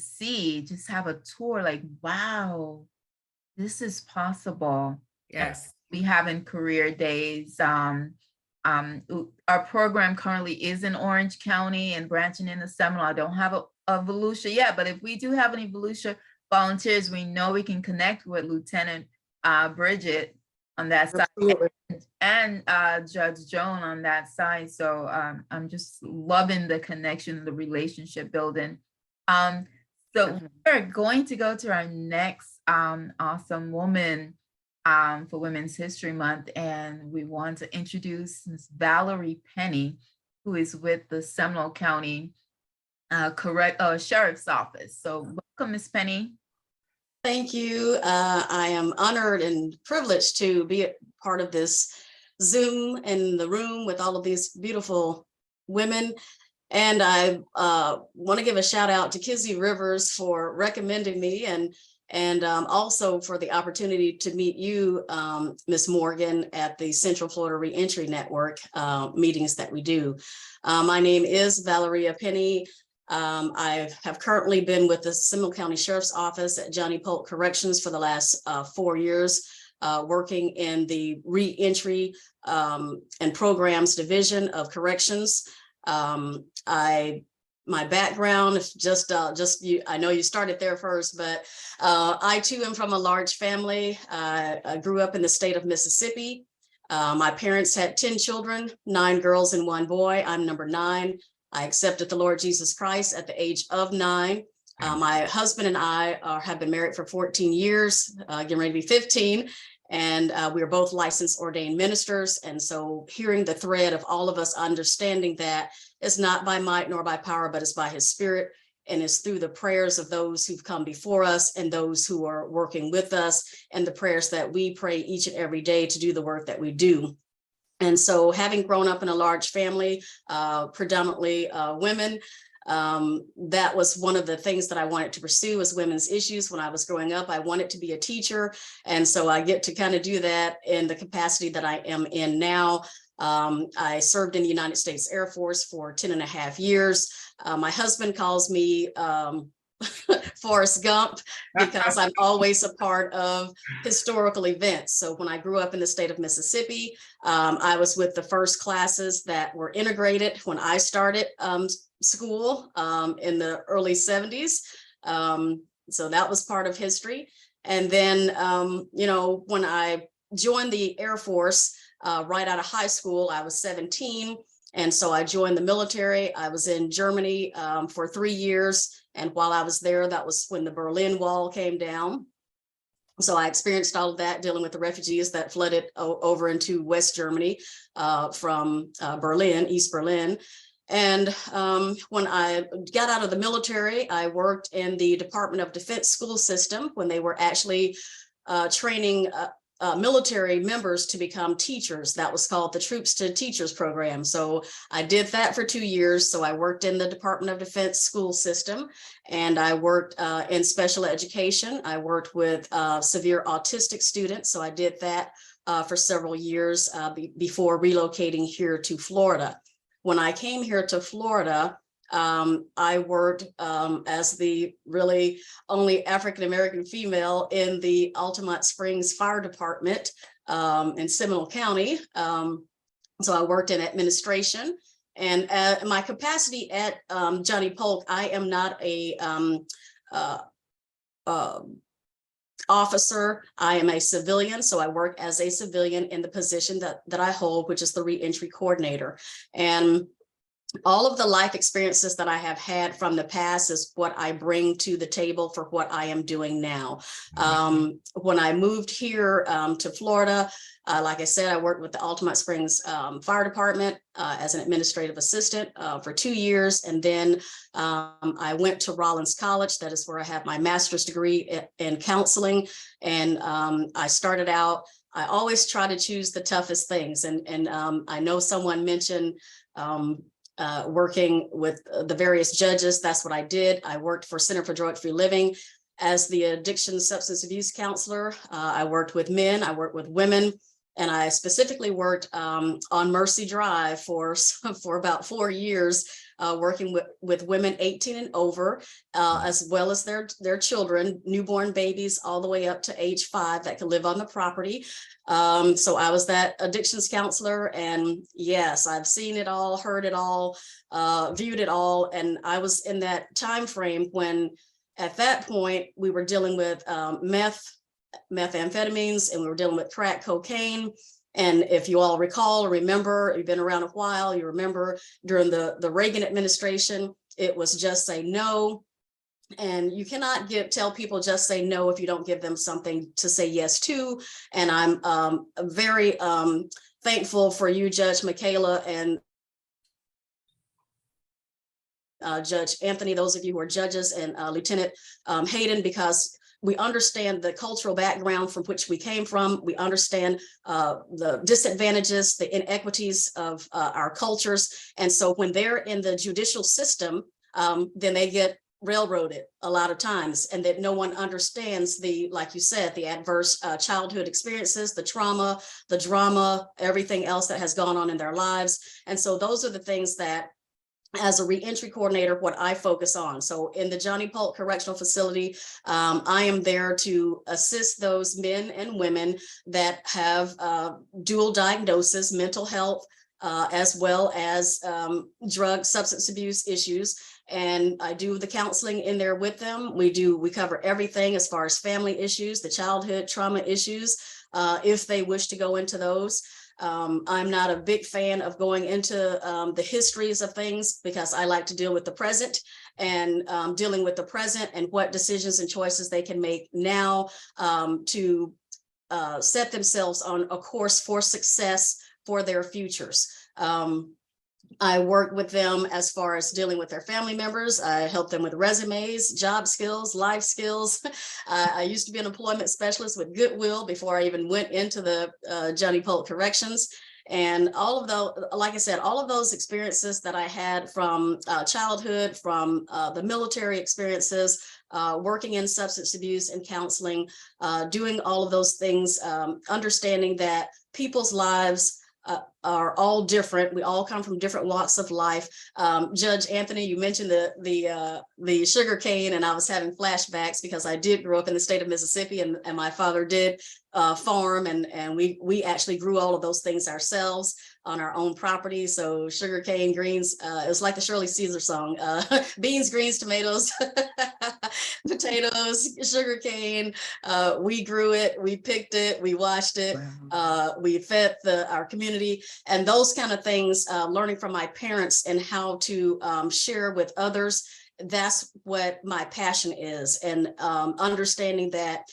just have a tour, like, wow, this is possible. Yes. We have in career days. Our program currently is in Orange County and branching into Seminole. I don't have a Volusia yet, but if we do have any Volusia volunteers, we know we can connect with Lieutenant Bridget on that side, and Judge Joan on that side. So I'm just loving the connection, the relationship building. So we're going to go to our next awesome woman for Women's History Month, and we want to introduce Ms. Valerie Penny, who is with the Seminole County Sheriff's Office. So welcome, Ms. Penny. Thank you. I am honored and privileged to be a part of this Zoom in the room with all of these beautiful women. And I want to give a shout out to Kizzy Rivers for recommending me and also for the opportunity to meet you, Ms. Morgan, at the Central Florida Reentry Network meetings that we do. My name is Valeria Penny. I have currently been with the Seminole County Sheriff's Office at Johnny Polk Corrections for the last 4 years, working in the Reentry and Programs Division of Corrections. My background, I know you started there first, but I too am from a large family. I grew up in the state of Mississippi. My parents had 10 children, 9 girls and 1 boy. I'm number 9. I accepted the Lord Jesus Christ at the age of 9. My husband and I have been married for 14 years, getting ready to be 15. And we are both licensed ordained ministers. And so hearing the thread of all of us understanding that it's not by might nor by power, but it's by his spirit. And it's through the prayers of those who've come before us and those who are working with us, and the prayers that we pray each and every day to do the work that we do. And so having grown up in a large family, predominantly women, that was one of the things that I wanted to pursue as women's issues. When I was growing up, I wanted to be a teacher. And so I get to kind of do that in the capacity that I am in now. I served in the United States Air Force for 10.5 years. My husband calls me Forrest Gump because I'm always a part of historical events. So when I grew up in the state of Mississippi, I was with the first classes that were integrated when I started school in the early 70s. So that was part of history. And then, when I joined the Air Force right out of high school, I was 17. And so I joined the military. I was in Germany for 3 years. And while I was there, that was when the Berlin Wall came down. So I experienced all of that, dealing with the refugees that flooded over into West Germany from Berlin, East Berlin. And when I got out of the military, I worked in the Department of Defense school system when they were actually training military members to become teachers. That was called the Troops to Teachers program. So I did that for 2 years. So I worked in the Department of Defense school system, and I worked in special education. I worked with severe autistic students. So I did that for several years before relocating here to Florida. When I came here to Florida, I worked as the really only African-American female in the Altamont Springs Fire Department in Seminole County. So I worked in administration, and my capacity at Johnny Polk, I am not a officer. I am a civilian. So I work as a civilian in the position that I hold, which is the reentry coordinator. And all of the life experiences that I have had from the past is what I bring to the table for what I am doing now. When I moved here to Florida, like I said, I worked with the Altamont Springs Fire Department as an administrative assistant for 2 years. And then I went to Rollins College. That is where I have my master's degree in counseling. And I started out, I always try to choose the toughest things. And I know someone mentioned working with the various judges. That's what I did. I worked for Center for Drug-Free Living as the addiction substance abuse counselor. I worked with men, I worked with women, and I specifically worked on Mercy Drive for about 4 years, working with women 18 and over, as well as their children, newborn babies, all the way up to age 5 that could live on the property. So I was that addictions counselor, and yes, I've seen it all, heard it all, viewed it all. And I was in that time frame when at that point we were dealing with methamphetamines, and we were dealing with crack cocaine. And if you all recall or remember, you've been around a while, you remember during the Reagan administration, it was just say no. And you cannot tell people just say no if you don't give them something to say yes to. And I'm very thankful for you, Judge Mikaela, and Judge Anthony, those of you who are judges, and Lieutenant Hayden, because we understand the cultural background from which we came from. We understand the disadvantages, the inequities of our cultures. And so when they're in the judicial system, then they get railroaded a lot of times, and that no one understands the, like you said, the adverse childhood experiences, the trauma, the drama, everything else that has gone on in their lives. And so those are the things that, as a reentry coordinator, what I focus on. So in the Johnny Polk Correctional Facility, I am there to assist those men and women that have dual diagnosis, mental health, as well as drug substance abuse issues. And I do the counseling in there with them. We cover everything as far as family issues, the childhood trauma issues, if they wish to go into those. I'm not a big fan of going into the histories of things, because I like to deal with the present, and dealing with the present and what decisions and choices they can make now to set themselves on a course for success for their futures. I work with them as far as dealing with their family members. I help them with resumes, job skills, life skills. I used to be an employment specialist with Goodwill before I even went into the Johnny Polk Corrections. And all of those, like I said, all of those experiences that I had from childhood, from the military experiences, working in substance abuse and counseling, doing all of those things, understanding that people's lives are all different. We all come from different walks of life. Judge Anthony, you mentioned the sugar cane, and I was having flashbacks because I did grow up in the state of Mississippi, and my father did farm, and we actually grew all of those things ourselves on our own property. So sugar cane, greens, it was like the Shirley Caesar song, beans, greens, tomatoes, potatoes, sugar cane. We grew it, we picked it, we washed it, we fed our community, and those kind of things, learning from my parents and how to share with others. That's what my passion is, and understanding that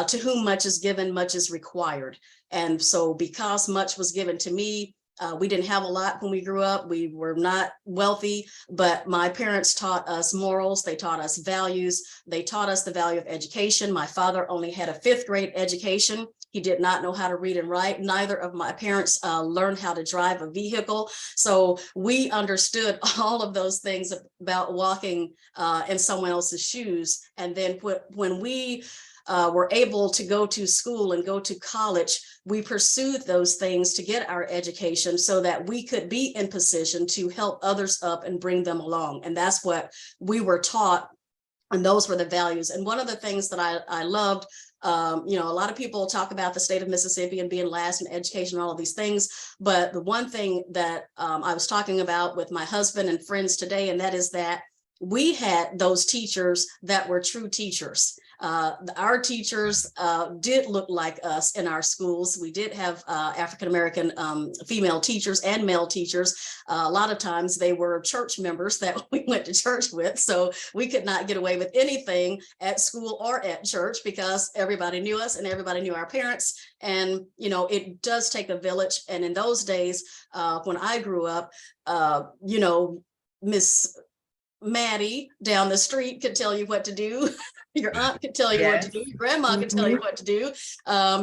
to whom much is given, much is required. And so because much was given to me, we didn't have a lot when we grew up. We were not wealthy, but my parents taught us morals. They taught us values. They taught us the value of education. My father only had a 5th grade education. He did not know how to read and write. Neither of my parents learned how to drive a vehicle. So we understood all of those things about walking in someone else's shoes. And then when we were able to go to school and go to college, we pursued those things to get our education so that we could be in position to help others up and bring them along. And that's what we were taught, and those were the values. And one of the things that I loved, a lot of people talk about the state of Mississippi and being last in education and all of these things. But the one thing that I was talking about with my husband and friends today, and that is that we had those teachers that were true teachers. Our teachers did look like us in our schools. We did have African-American female teachers and male teachers. A lot of times they were church members that we went to church with. So we could not get away with anything at school or at church because everybody knew us and everybody knew our parents. And, it does take a village. And in those days, when I grew up, Miss Maddie down the street could tell you what to do. Your aunt could tell you what to do. Your grandma could tell you what to do.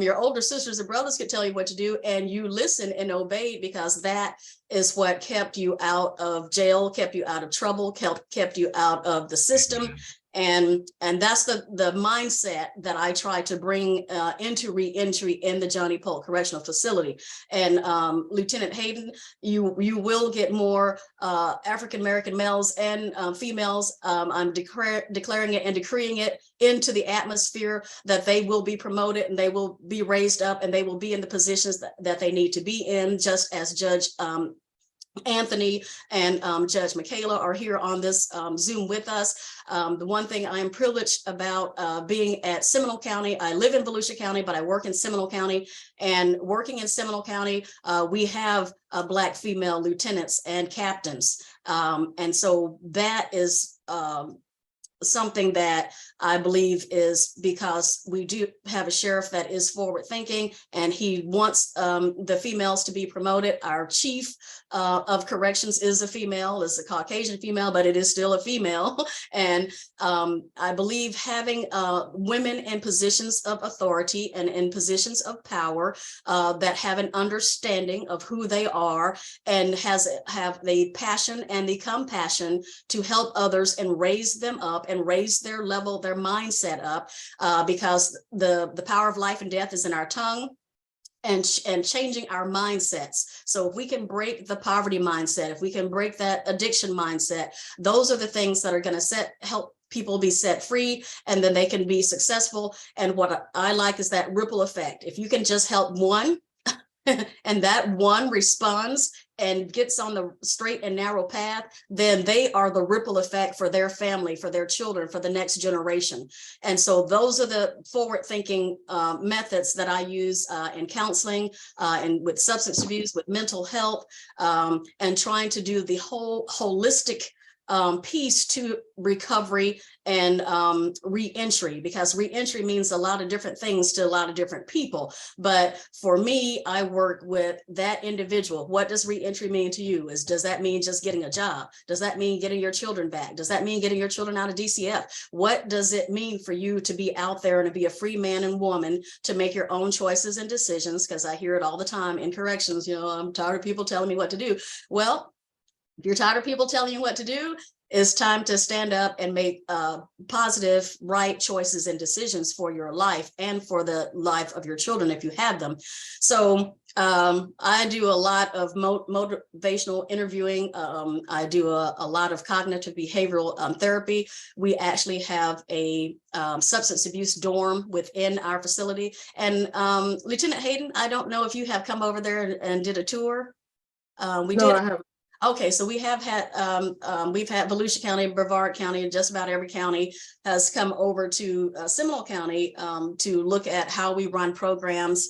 Your older sisters and brothers could tell you what to do, and you listened and obeyed because that is what kept you out of jail, kept you out of trouble, kept you out of the system. And that's the mindset that I try to bring into reentry in the Johnny Polk Correctional Facility. And Lieutenant Hayden, you will get more African-American males and females. I'm declaring it and decreeing it into the atmosphere that they will be promoted and they will be raised up and they will be in the positions that they need to be in, just as Judge Anthony and Judge Mikaela are here on this Zoom with us. The one thing I am privileged about being at Seminole County, I live in Volusia County, but I work in Seminole County, and working in Seminole County, we have Black female lieutenants and captains. And so that is something that I believe is because we do have a sheriff that is forward thinking and he wants the females to be promoted. Our chief of corrections is a female, is a Caucasian female, but it is still a female. And I believe having women in positions of authority and in positions of power that have an understanding of who they are and have the passion and the compassion to help others and raise them up and and raise their level, their mindset up, because the power of life and death is in our tongue. And changing our mindsets. So if we can break the poverty mindset, if we can break that addiction mindset, those are the things that are going to help people be set free, and then they can be successful. And what I like is that ripple effect. If you can just help one, and that one responds and gets on the straight and narrow path, then they are the ripple effect for their family, for their children, for the next generation. And so those are the forward thinking methods that I use in counseling and with substance abuse, with mental health, and trying to do the whole holistic piece to recovery and re-entry, because re-entry means a lot of different things to a lot of different people. But for me, I work with that individual. What does re-entry mean to you? Does that mean just getting a job? Does that mean getting your children back? Does that mean getting your children out of DCF? What does it mean for you to be out there and to be a free man and woman, to make your own choices and decisions? Because I hear it all the time in corrections, I'm tired of people telling me what to do. Well, if you're tired of people telling you what to do, it's time to stand up and make positive, right choices and decisions for your life and for the life of your children if you have them. So I do a lot of motivational interviewing. I do a lot of cognitive behavioral therapy. We actually have a substance abuse dorm within our facility. And Lieutenant Hayden, I don't know if you have come over there and did a tour. We No, did. I haven't. Okay, so we have had, we've had Volusia County, Brevard County, and just about every county has come over to Seminole County to look at how we run programs.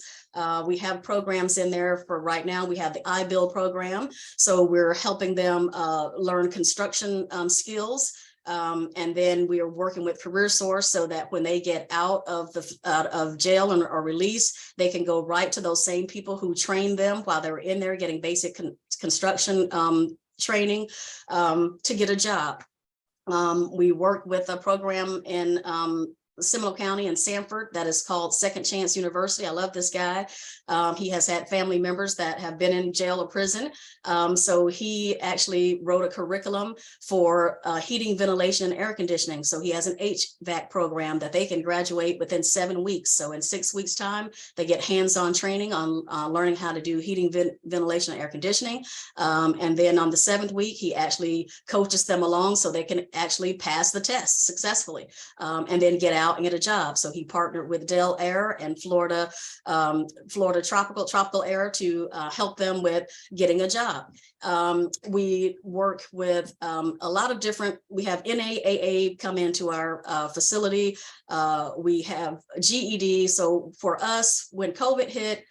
We have programs in there for right now. We have the I-Build program. So we're helping them learn construction skills. And then we are working with Career Source so that when they get out of jail or release, they can go right to those same people who trained them while they were in there getting basic construction training to get a job. We work with a program in Seminole County and Sanford that is called Second Chance University. I love this guy. He has had family members that have been in jail or prison. So he actually wrote a curriculum for heating, ventilation, and air conditioning. So he has an HVAC program that they can graduate within 7 weeks. So in 6 weeks time, they get hands-on training on learning how to do heating, ventilation, and air conditioning. And then on the 7th week, he actually coaches them along so they can actually pass the test successfully and then get out and get a job. So he partnered with Del Air and Florida Tropical Air to help them with getting a job. We work with a lot of different, we have NAAA come into our facility. We have GED. So for us, when COVID hit,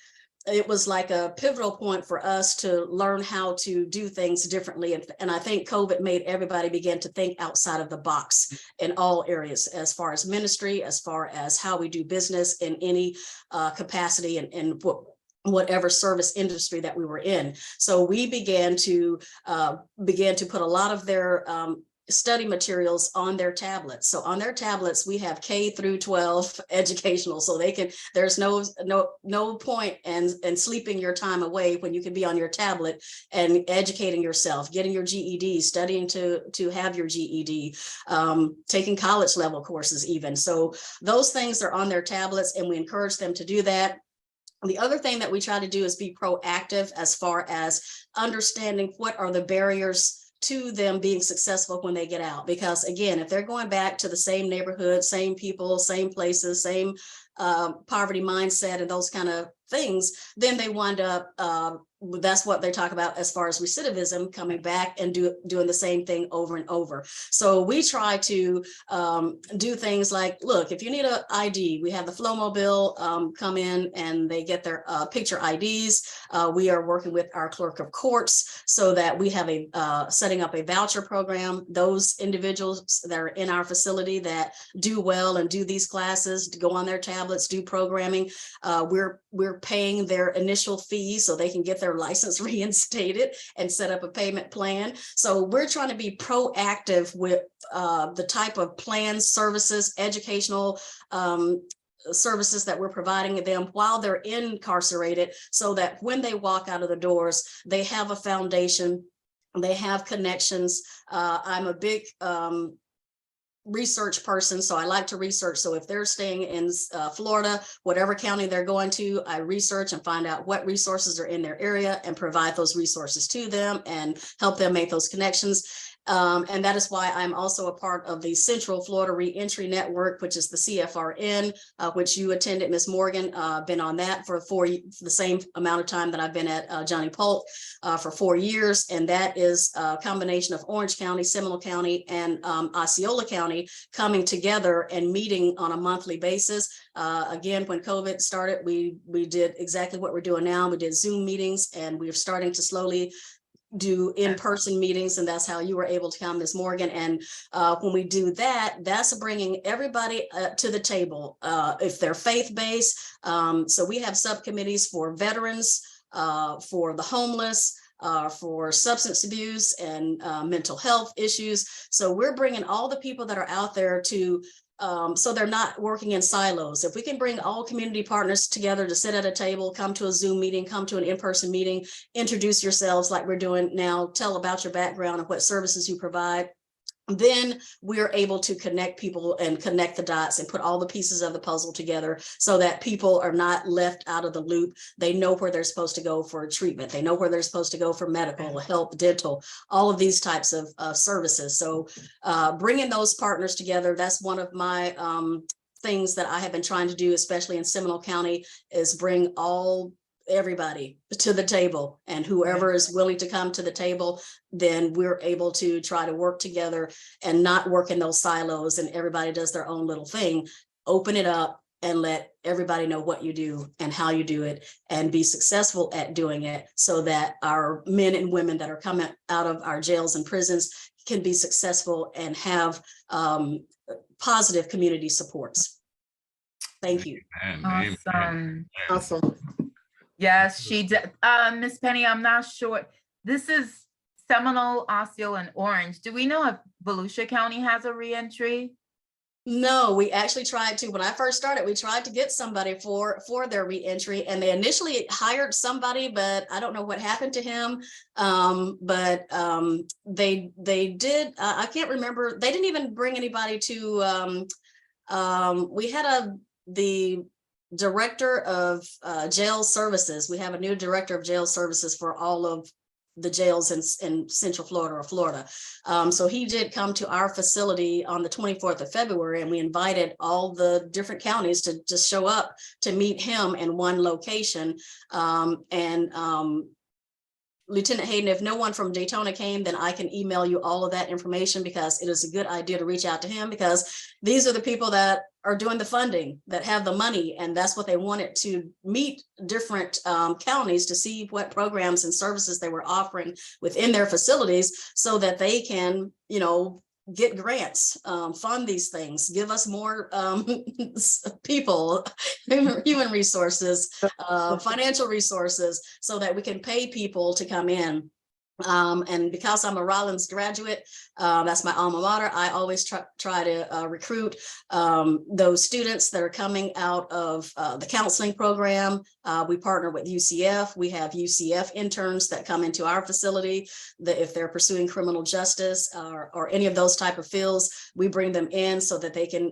it was like a pivotal point for us to learn how to do things differently. And I think COVID made everybody begin to think outside of the box in all areas, as far as ministry, as far as how we do business in any capacity and whatever service industry that we were in. So we began to put a lot of their study materials on their tablets. So on their tablets, we have K through 12 educational. So they can, there's no point in sleeping your time away when you can be on your tablet and educating yourself, getting your GED, studying to have your GED, taking college level courses even. So those things are on their tablets, and we encourage them to do that. The other thing that we try to do is be proactive as far as understanding what are the barriers to them being successful when they get out. Because again, if they're going back to the same neighborhood, same people, same places, same poverty mindset and those kind of things, then they wind up, that's what they talk about as far as recidivism, coming back and doing the same thing over and over. So we try to do things like, look, if you need an ID, we have the Flowmobile come in and they get their picture IDs. We are working with our clerk of courts so that we have setting up a voucher program. Those individuals that are in our facility that do well and do these classes, to go on their tablets, do programming, we're paying their initial fee so they can get their license reinstated and set up a payment plan. So we're trying to be proactive with the type of plans, services, educational services that we're providing them while they're incarcerated, so that when they walk out of the doors, they have a foundation, they have connections. I'm a big research person, so I like to research. So if they're staying in Florida, whatever county they're going to, I research and find out what resources are in their area and provide those resources to them and help them make those connections. And that is why I'm also a part of the Central Florida Reentry Network, which is the CFRN, which you attended, Ms. Morgan. Been on that for the same amount of time that I've been at Johnny Polk for 4 years. And that is a combination of Orange County, Seminole County, and Osceola County coming together and meeting on a monthly basis. Again, when COVID started, we did exactly what we're doing now. We did Zoom meetings, and we're starting to slowly do in-person meetings, and that's how you were able to come, Ms. Morgan. And when we do that, that's bringing everybody to the table, if they're faith-based. So we have subcommittees for veterans, for the homeless, for substance abuse and mental health issues. So we're bringing all the people that are out there to so they're not working in silos. If we can bring all community partners together to sit at a table, come to a Zoom meeting, come to an in-person meeting, introduce yourselves like we're doing now, tell about your background and what services you provide, then we're able to connect people and connect the dots and put all the pieces of the puzzle together so that people are not left out of the loop. They know where they're supposed to go for treatment. They know where they're supposed to go for medical, health, dental, all of these types of services. So bringing those partners together, that's one of my things that I have been trying to do, especially in Seminole County, is bring everybody to the table, and whoever is willing to come to the table, then we're able to try to work together and not work in those silos and everybody does their own little thing. Open it up and let everybody know what you do and how you do it, and be successful at doing it, so that our men and women that are coming out of our jails and prisons can be successful and have positive community supports. Thank you. Awesome. Awesome. Yes, she did. Miss Penny, I'm not sure. This is Seminole, Osceola, and Orange. Do we know if Volusia County has a reentry? No, we actually tried to. When I first started, we tried to get somebody for their reentry, and they initially hired somebody, but I don't know what happened to him. They did. I can't remember. They didn't even bring anybody to. We had the director of jail services. We have a new director of jail services for all of the jails in Central Florida or Florida. So he did come to our facility on the 24th of February, and we invited all the different counties to just show up to meet him in one location. Lieutenant Hayden, if no one from Daytona came, then I can email you all of that information, because it is a good idea to reach out to him, because these are the people that are doing the funding, that have the money, and that's what they wanted, to meet different counties to see what programs and services they were offering within their facilities, so that they can, get grants, fund these things, give us more people, human resources, financial resources, so that we can pay people to come in. And because I'm a Rollins graduate, that's my alma mater, I always try to recruit those students that are coming out of the counseling program. We partner with UCF. We have UCF interns that come into our facility, that if they're pursuing criminal justice or any of those type of fields, we bring them in so that they can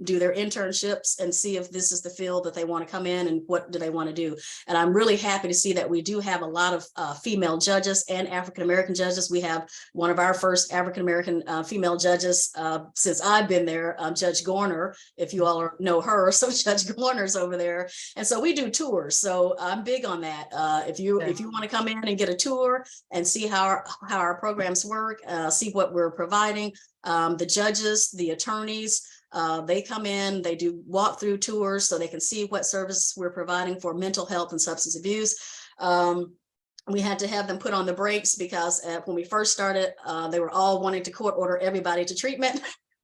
do their internships and see if this is the field that they want to come in and what do they want to do. And I'm really happy to see that we do have a lot of female judges and African-American judges. We have one of our first African-American female judges since I've been there, Judge Gorner, if you all know her. So Judge Gorner's over there. And so we do tours. So I'm big on that. If you want to come in and get a tour and see how our programs work, see what we're providing, the judges, the attorneys, they come in, they do walkthrough tours so they can see what service we're providing for mental health and substance abuse. We had to have them put on the brakes because when we first started, they were all wanting to court order everybody to treatment.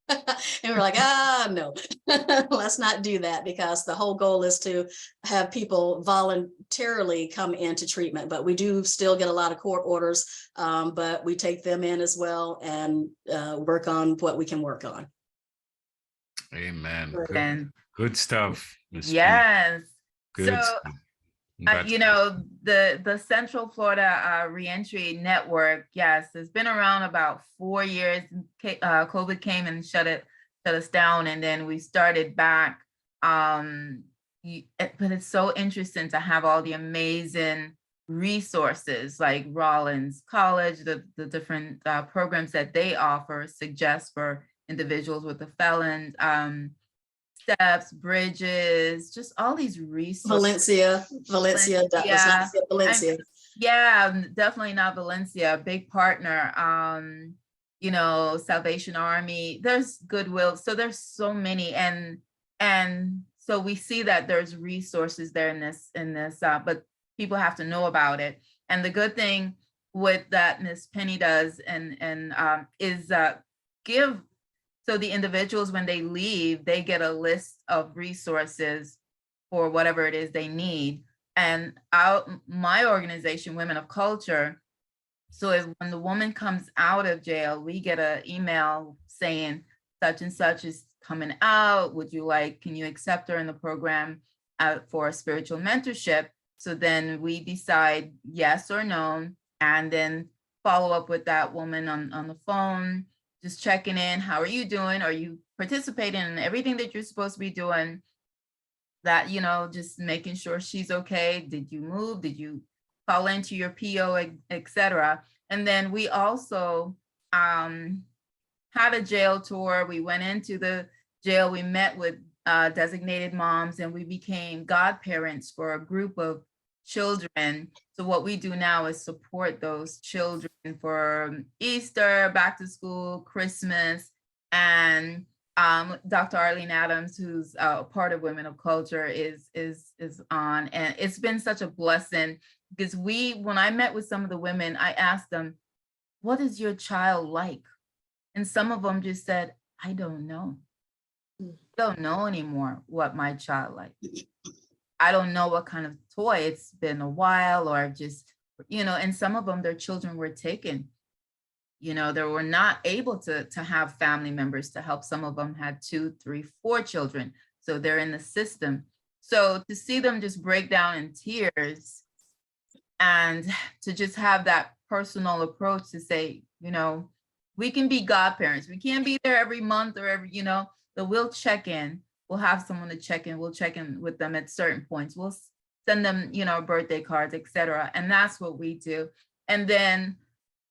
And we're like, no, let's not do that, because the whole goal is to have people voluntarily come into treatment. But we do still get a lot of court orders, but we take them in as well and work on what we can work on. Amen. Good stuff. Ms. Yes. Good So, stuff. the Central Florida Reentry Network, yes, it's been around about 4 years. COVID came and shut it shut us down, and then we started back. But it's so interesting to have all the amazing resources like Rollins College, the different programs that they offer, suggest for individuals with the felons, steps, bridges, just all these resources. Valencia, that was not Valencia. Yeah, definitely not Valencia, big partner. Salvation Army, there's Goodwill. So there's so many, and so we see that there's resources there in this, but people have to know about it. And the good thing with that Miss Penny does is give, so the individuals, when they leave, they get a list of resources for whatever it is they need. And my organization, Women of Culture, so when the woman comes out of jail, we get an email saying such and such is coming out. Can you accept her in the program for a spiritual mentorship? So then we decide yes or no, and then follow up with that woman on the phone, just checking in. How are you doing? Are you participating in everything that you're supposed to be doing? That, just making sure she's okay. Did you move? Did you call into your PO, etc.? And then we also had a jail tour. We went into the jail. We met with designated moms, and we became godparents for a group of children. So what we do now is support those children for Easter, back to school, Christmas, and Dr. Arlene Adams, who's a part of Women of Culture, is on, and it's been such a blessing because when I met with some of the women, I asked them, "What is your child like?" And some of them just said, "I don't know. I don't know anymore what my child like. I don't know what kind of toy. It's been a while, or just, and some of them, their children were taken. They were not able to have family members to help. Some of them had 2, 3, 4 children. So they're in the system. So to see them just break down in tears and to just have that personal approach to say, we can be godparents. We can't be there every month or every, but we'll check in. We'll have someone to check in. We'll check in with them at certain points. We'll send them, birthday cards, etc. And that's what we do. And then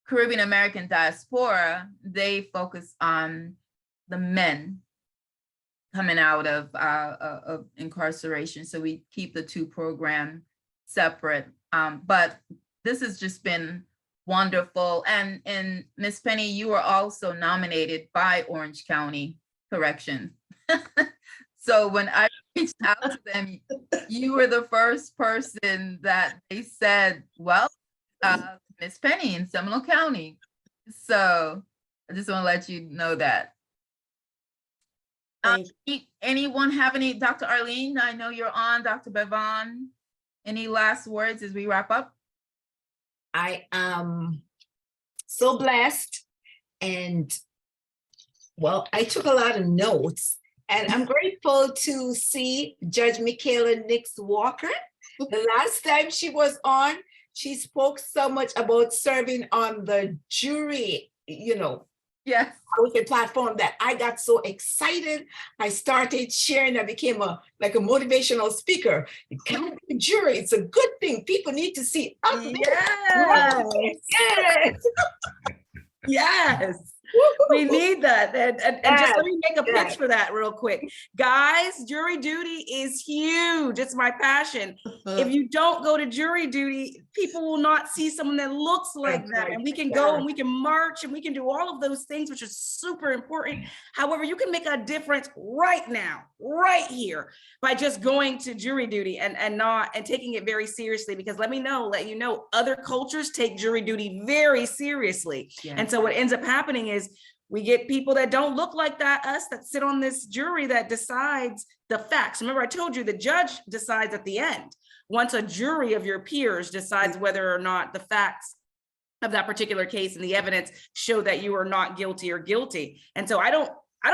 Caribbean American Diaspora, they focus on the men coming out of incarceration. So we keep the 2 programs separate. But this has just been wonderful. And Miss Penny, you were also nominated by Orange County Correction. So when I reached out to them, you were the first person that they said, well, Miss Penny in Seminole County. So I just want to let you know that. Anyone have any, Dr. Arlene, I know you're on, Dr. Bevan, any last words as we wrap up? I am so blessed, and well, I took a lot of notes, and I'm grateful to see Judge Mikaela Nix-Walker. The last time she was on, she spoke so much about serving on the jury, yes, platform, that I got so excited. I started sharing. I became a motivational speaker. You can't be a jury. It's a good thing. People need to see us. Yes. Yes. We need that. And just let me make a pitch for that real quick. Guys, jury duty is huge. It's my passion. If you don't go to jury duty, people will not see someone that looks like them. And we can go and we can march and we can do all of those things, which is super important. However, you can make a difference right now, right here, by just going to jury duty and taking it very seriously. Because let you know, other cultures take jury duty very seriously. Yes. And so what ends up happening is we get people that don't look like us that sit on this jury that decides the facts. Remember, I told you the judge decides at the end. Once a jury of your peers decides whether or not the facts of that particular case and the evidence show that you are not guilty or guilty. And so I don't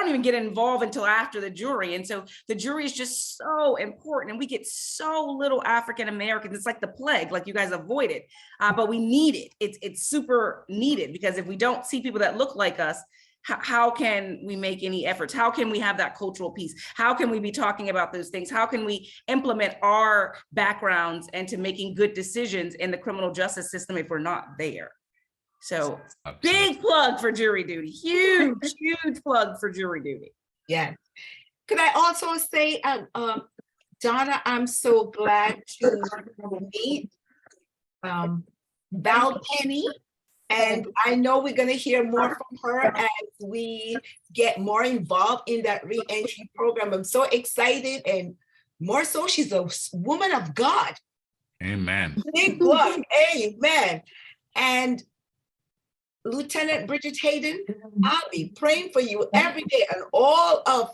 even get involved until after the jury. And so the jury is just so important. And we get so little African Americans. It's like the plague, like you guys avoid it, but we need it. It's super needed, because if we don't see people that look like us, how can we make any efforts? How can we have that cultural piece? How can we be talking about those things? How can we implement our backgrounds into making good decisions in the criminal justice system if we're not there? So big plug for jury duty, huge, huge plug for jury duty. Yeah. Could I also say, Donna, I'm so glad to meet Val Penny. And I know we're going to hear more from her as we get more involved in that re-entry program. I'm so excited, and more so, she's a woman of God. Amen. Big plug. Amen. And Lieutenant Bridget Hayden, I'll be praying for you every day and all of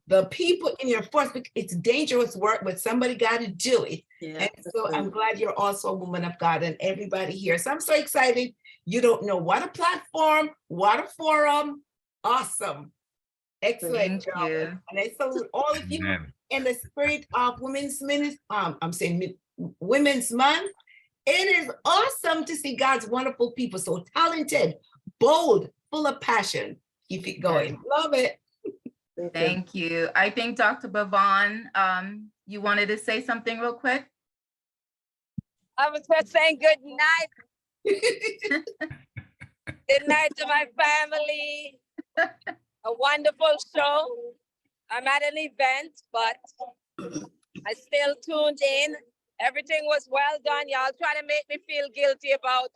the people in your force, because it's dangerous work, but somebody got to do it. Yeah, And so I'm glad you're also a woman of God, and everybody here. So I'm so excited. You don't know what a platform, what a forum. Awesome. Excellent. Thank you. And I salute all of you Amen. in the spirit of Women's Month. Women's Month. It is awesome to see God's wonderful people, so talented, bold, full of passion. Keep it going. Love it. Thank you. I think Dr. Bavon, you wanted to say something real quick? I was just saying good night. Good night to my family. A wonderful show. I'm at an event, but I still tuned in. Everything was well done. Y'all try to make me feel guilty about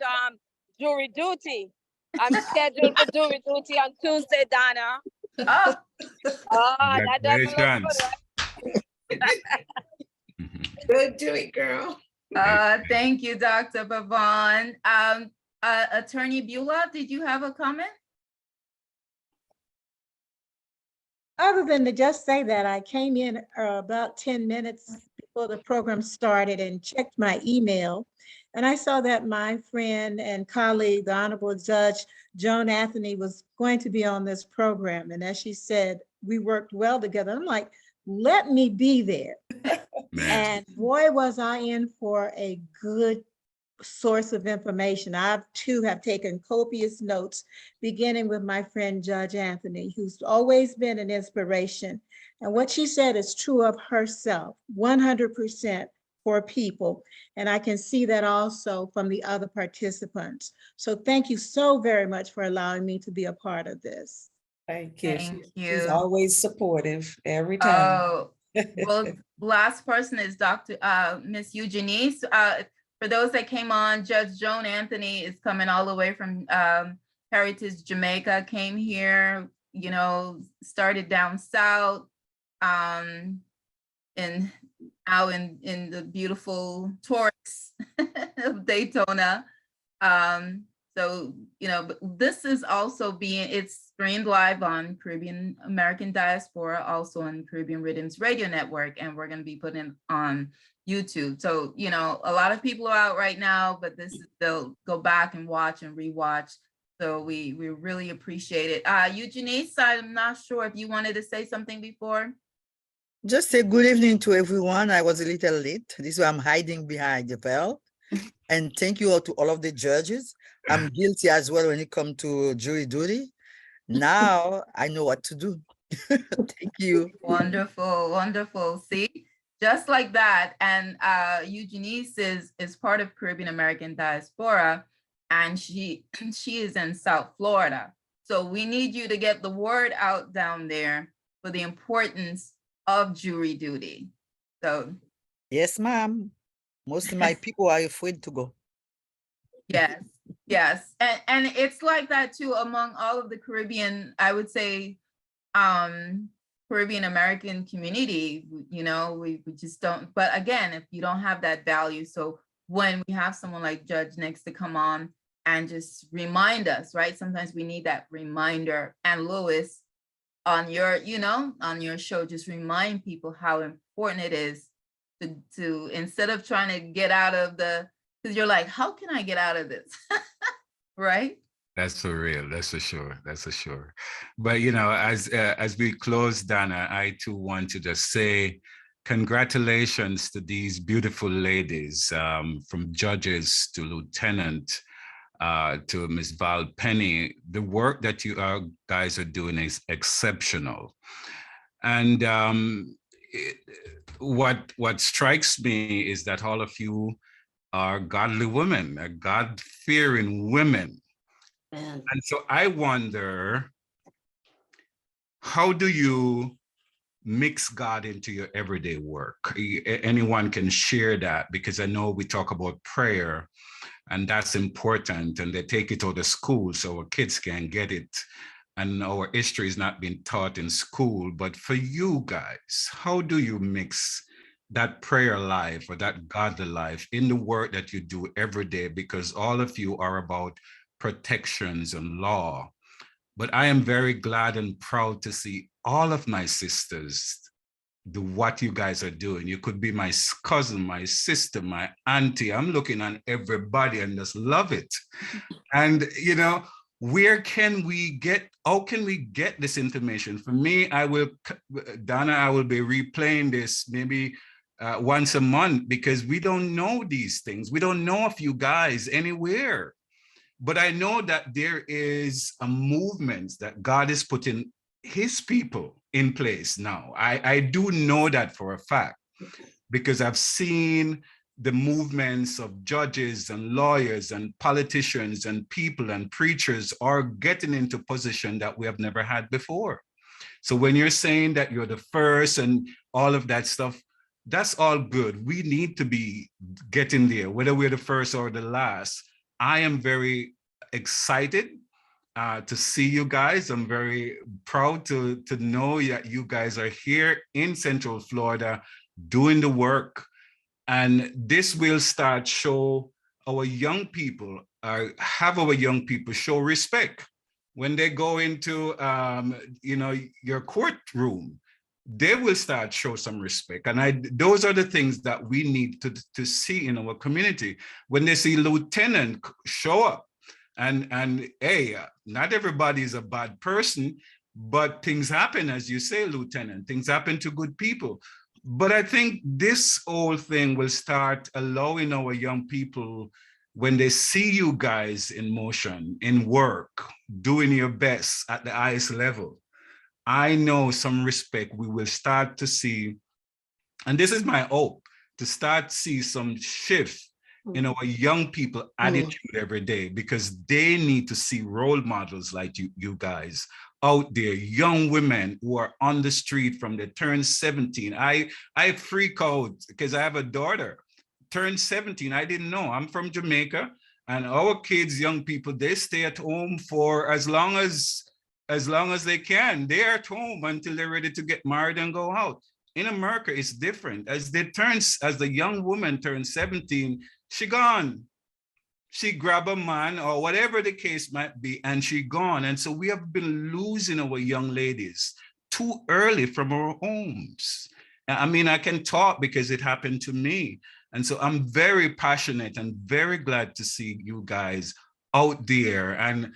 jury duty. I'm scheduled for jury duty on Tuesday, Donna. Oh, That doesn't look good, right? Good, do it, girl. thank you, Dr. Bavon. Attorney Beulah, did you have a comment? Other than to just say that I came in about 10 minutes before the program started and checked my email, and I saw that my friend and colleague, the Honorable Judge Joan Anthony, was going to be on this program. And as she said, we worked well together. I'm like, let me be there. And boy, was I in for a good source of information. I too have taken copious notes, beginning with my friend Judge Anthony, who's always been an inspiration. And what she said is true of herself, 100% for people. And I can see that also from the other participants. So thank you so very much for allowing me to be a part of this. Thank you. Thank She's you. always supportive every time. Oh, well, last person is Miss Eugenice. For those that came on, Judge Joan Anthony is coming all the way from Heritage, Jamaica, came here, you know, started down south, and out in the beautiful Taurus of Daytona. So, you know, but this is also it's streamed live on Caribbean American Diaspora, also on Caribbean Rhythms Radio Network, and we're going to be putting it on YouTube. So, you know, a lot of people are out right now, but they'll go back and watch and rewatch. So we really appreciate it. Eugenice, I'm not sure if you wanted to say something before. Just say good evening to everyone. I was a little late. This is why I'm hiding behind the bell. And thank you all to all of the judges. I'm guilty as well when it comes to jury duty. Now I know what to do. Thank you. Wonderful, wonderful. See, just like that. And Eugenice is part of Caribbean American Diaspora, and she is in South Florida. So we need you to get the word out down there for the importance of jury duty. So yes, ma'am. Most of my people are afraid to go. yes, yes. And it's like that too among all of the Caribbean, I would say, Caribbean American community. You know, we just don't, but again, if you don't have that value, so when we have someone like Judge Nix to come on and just remind us, right? Sometimes we need that reminder. And Louis, on your, you know, on your show, just remind people how important it is to instead of trying to get out of because you're like, how can I get out of this? Right? That's for real. That's for sure. That's for sure. But, you know, as we close, Donna, I too want to just say congratulations to these beautiful ladies, from judges to lieutenant. to Ms. Val Penny. The work that you guys are doing is exceptional. And what strikes me is that all of you are godly women, God-fearing women. And And so I wonder, how do you mix God into your everyday work? Anyone can share that, because I know we talk about prayer, and that's important, and they take it out of school so our kids can get it. And our history is not being taught in school. But for you guys, how do you mix that prayer life or that godly life in the work that you do every day? Because all of you are about protections and law. But I am very glad and proud to see all of my sisters do what you guys are doing. You could be my cousin, my sister, my auntie. I'm looking at everybody and just love it. And, you know, how can we get this information? For me, Donna, I will be replaying this maybe once a month, because we don't know these things. We don't know of you guys anywhere. But I know that there is a movement that God is putting his people in place now. I do know that for a fact, because I've seen the movements of judges and lawyers and politicians and people and preachers are getting into position that we have never had before. So when you're saying that you're the first and all of that stuff, that's all good. We need to be getting there, whether we're the first or the last. I am very excited to see you guys. I'm very proud to know that you guys are here in Central Florida doing the work. And this will start show our young people, have our young people show respect. When they go into your courtroom, they will start show some respect. And those are the things that we need to see in our community. When they see lieutenant show up, and hey, not everybody is a bad person, but things happen, as you say, Lieutenant, things happen to good people. But I think this whole thing will start allowing our young people, when they see you guys in motion, in work, doing your best at the highest level, I know some respect we will start to see. And this is my hope, to start see some shift in our young people attitude every day, because they need to see role models like you guys out there, young women who are on the street from they turn 17. I freak out because I have a daughter turned 17. I didn't know. I'm from Jamaica, and our kids, young people, they stay at home for as long as they can. They're at home until they're ready to get married and go out. In America, it's different. As the young woman turns 17, she gone. She grab a man or whatever the case might be, and she gone. And so we have been losing our young ladies too early from our homes. I mean, I can talk because it happened to me. And so I'm very passionate and very glad to see you guys out there. And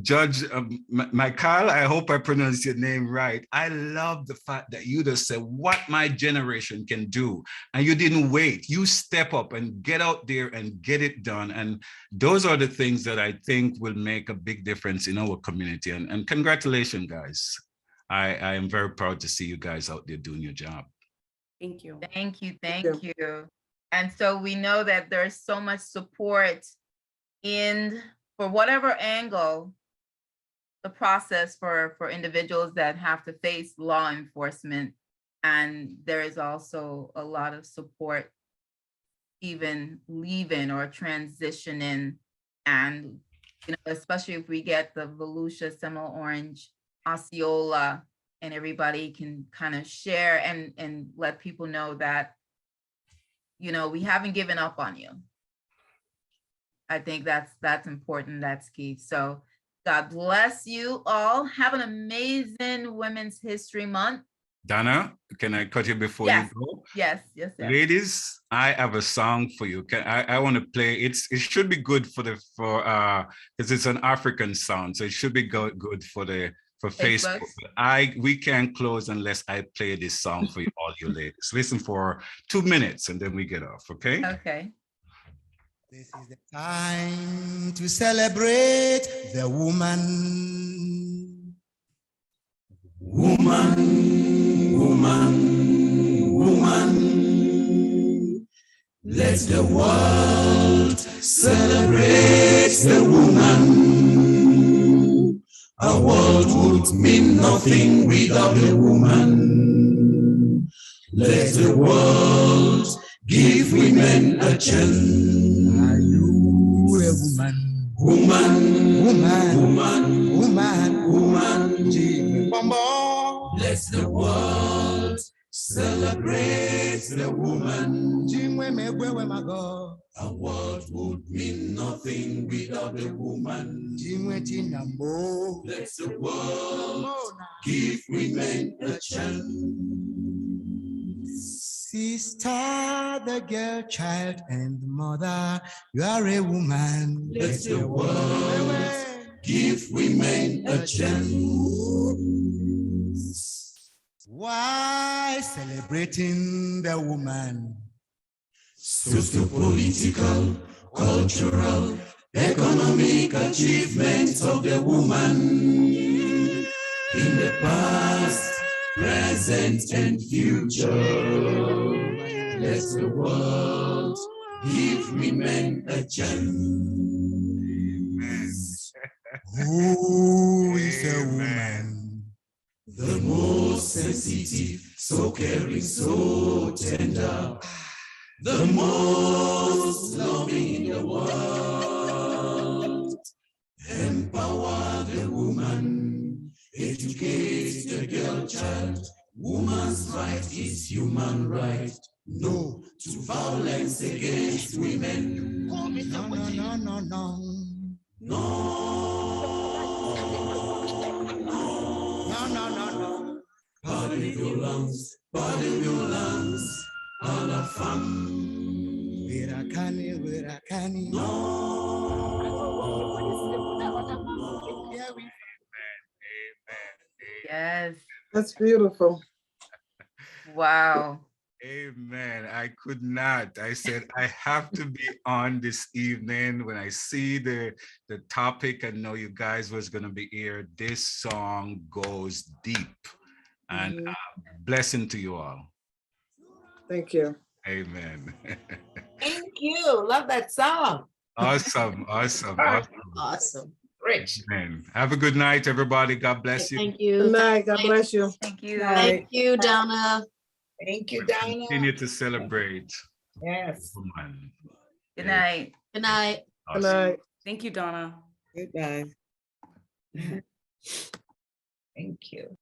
Judge Mikaela, I hope I pronounced your name right. I love the fact that you just said what my generation can do, and you didn't wait. You step up and get out there and get it done. And those are the things that I think will make a big difference in our community. And congratulations, guys. I am very proud to see you guys out there doing your job. Thank you. Thank you. Thank you. And so we know that there's so much support for whatever angle, the process for individuals that have to face law enforcement. And there is also a lot of support even leaving or transitioning. And, especially if we get the Volusia, Seminole, Orange, Osceola, and everybody can kind of share and let people know that, we haven't given up on you. I think that's important. That's key. So God bless you all. Have an amazing Women's History Month. Donna, can I cut you before Yes. you go? Yes. Ladies, I have a song for you. I want to play. It should be good because it's an African song, so it should be good for Facebook. We can't close unless I play this song for you, all you ladies. Listen for 2 minutes and then we get off, okay? Okay. This is the time to celebrate the woman. Woman, woman, woman. Let the world celebrate the woman. Our world would mean nothing without a woman. Let the world give women a chance. Are you a woman? Woman, woman, woman, woman, woman. Let the world celebrate the woman. A world would mean nothing without a woman. Let the world give women a chance. Sister, the girl, child, and mother, you are a woman. Let the world give women a chance. Why celebrating the woman? Socio-political, cultural, economic achievements of the woman in the past, present, and future. Let the world give women a chance. Who is a woman? The most sensitive, so caring, so tender. The most loving in the world. Empower the woman, educate the girl child. Woman's right is human right. No to violence against women. No, no, no, no, no. No. No, no, no, no. Pardon violence, à la femme. Virakani. No. Yes. That's beautiful. Wow. Amen. I could not. I said, I have to be on this evening. When I see the topic, I know you guys was going to be here. This song goes deep. And blessing to you all. Thank you. Amen. Thank you. Love that song. Awesome. Rich. Amen. Have a good night, everybody. God bless you. Thank you. Good night. God bless you. Thank you. Thank you, Donna. Thank you, Donna. Continue to celebrate. Yes. Woman. Good night. Good night. Good night. Thank you, Donna. Good night. Thank you.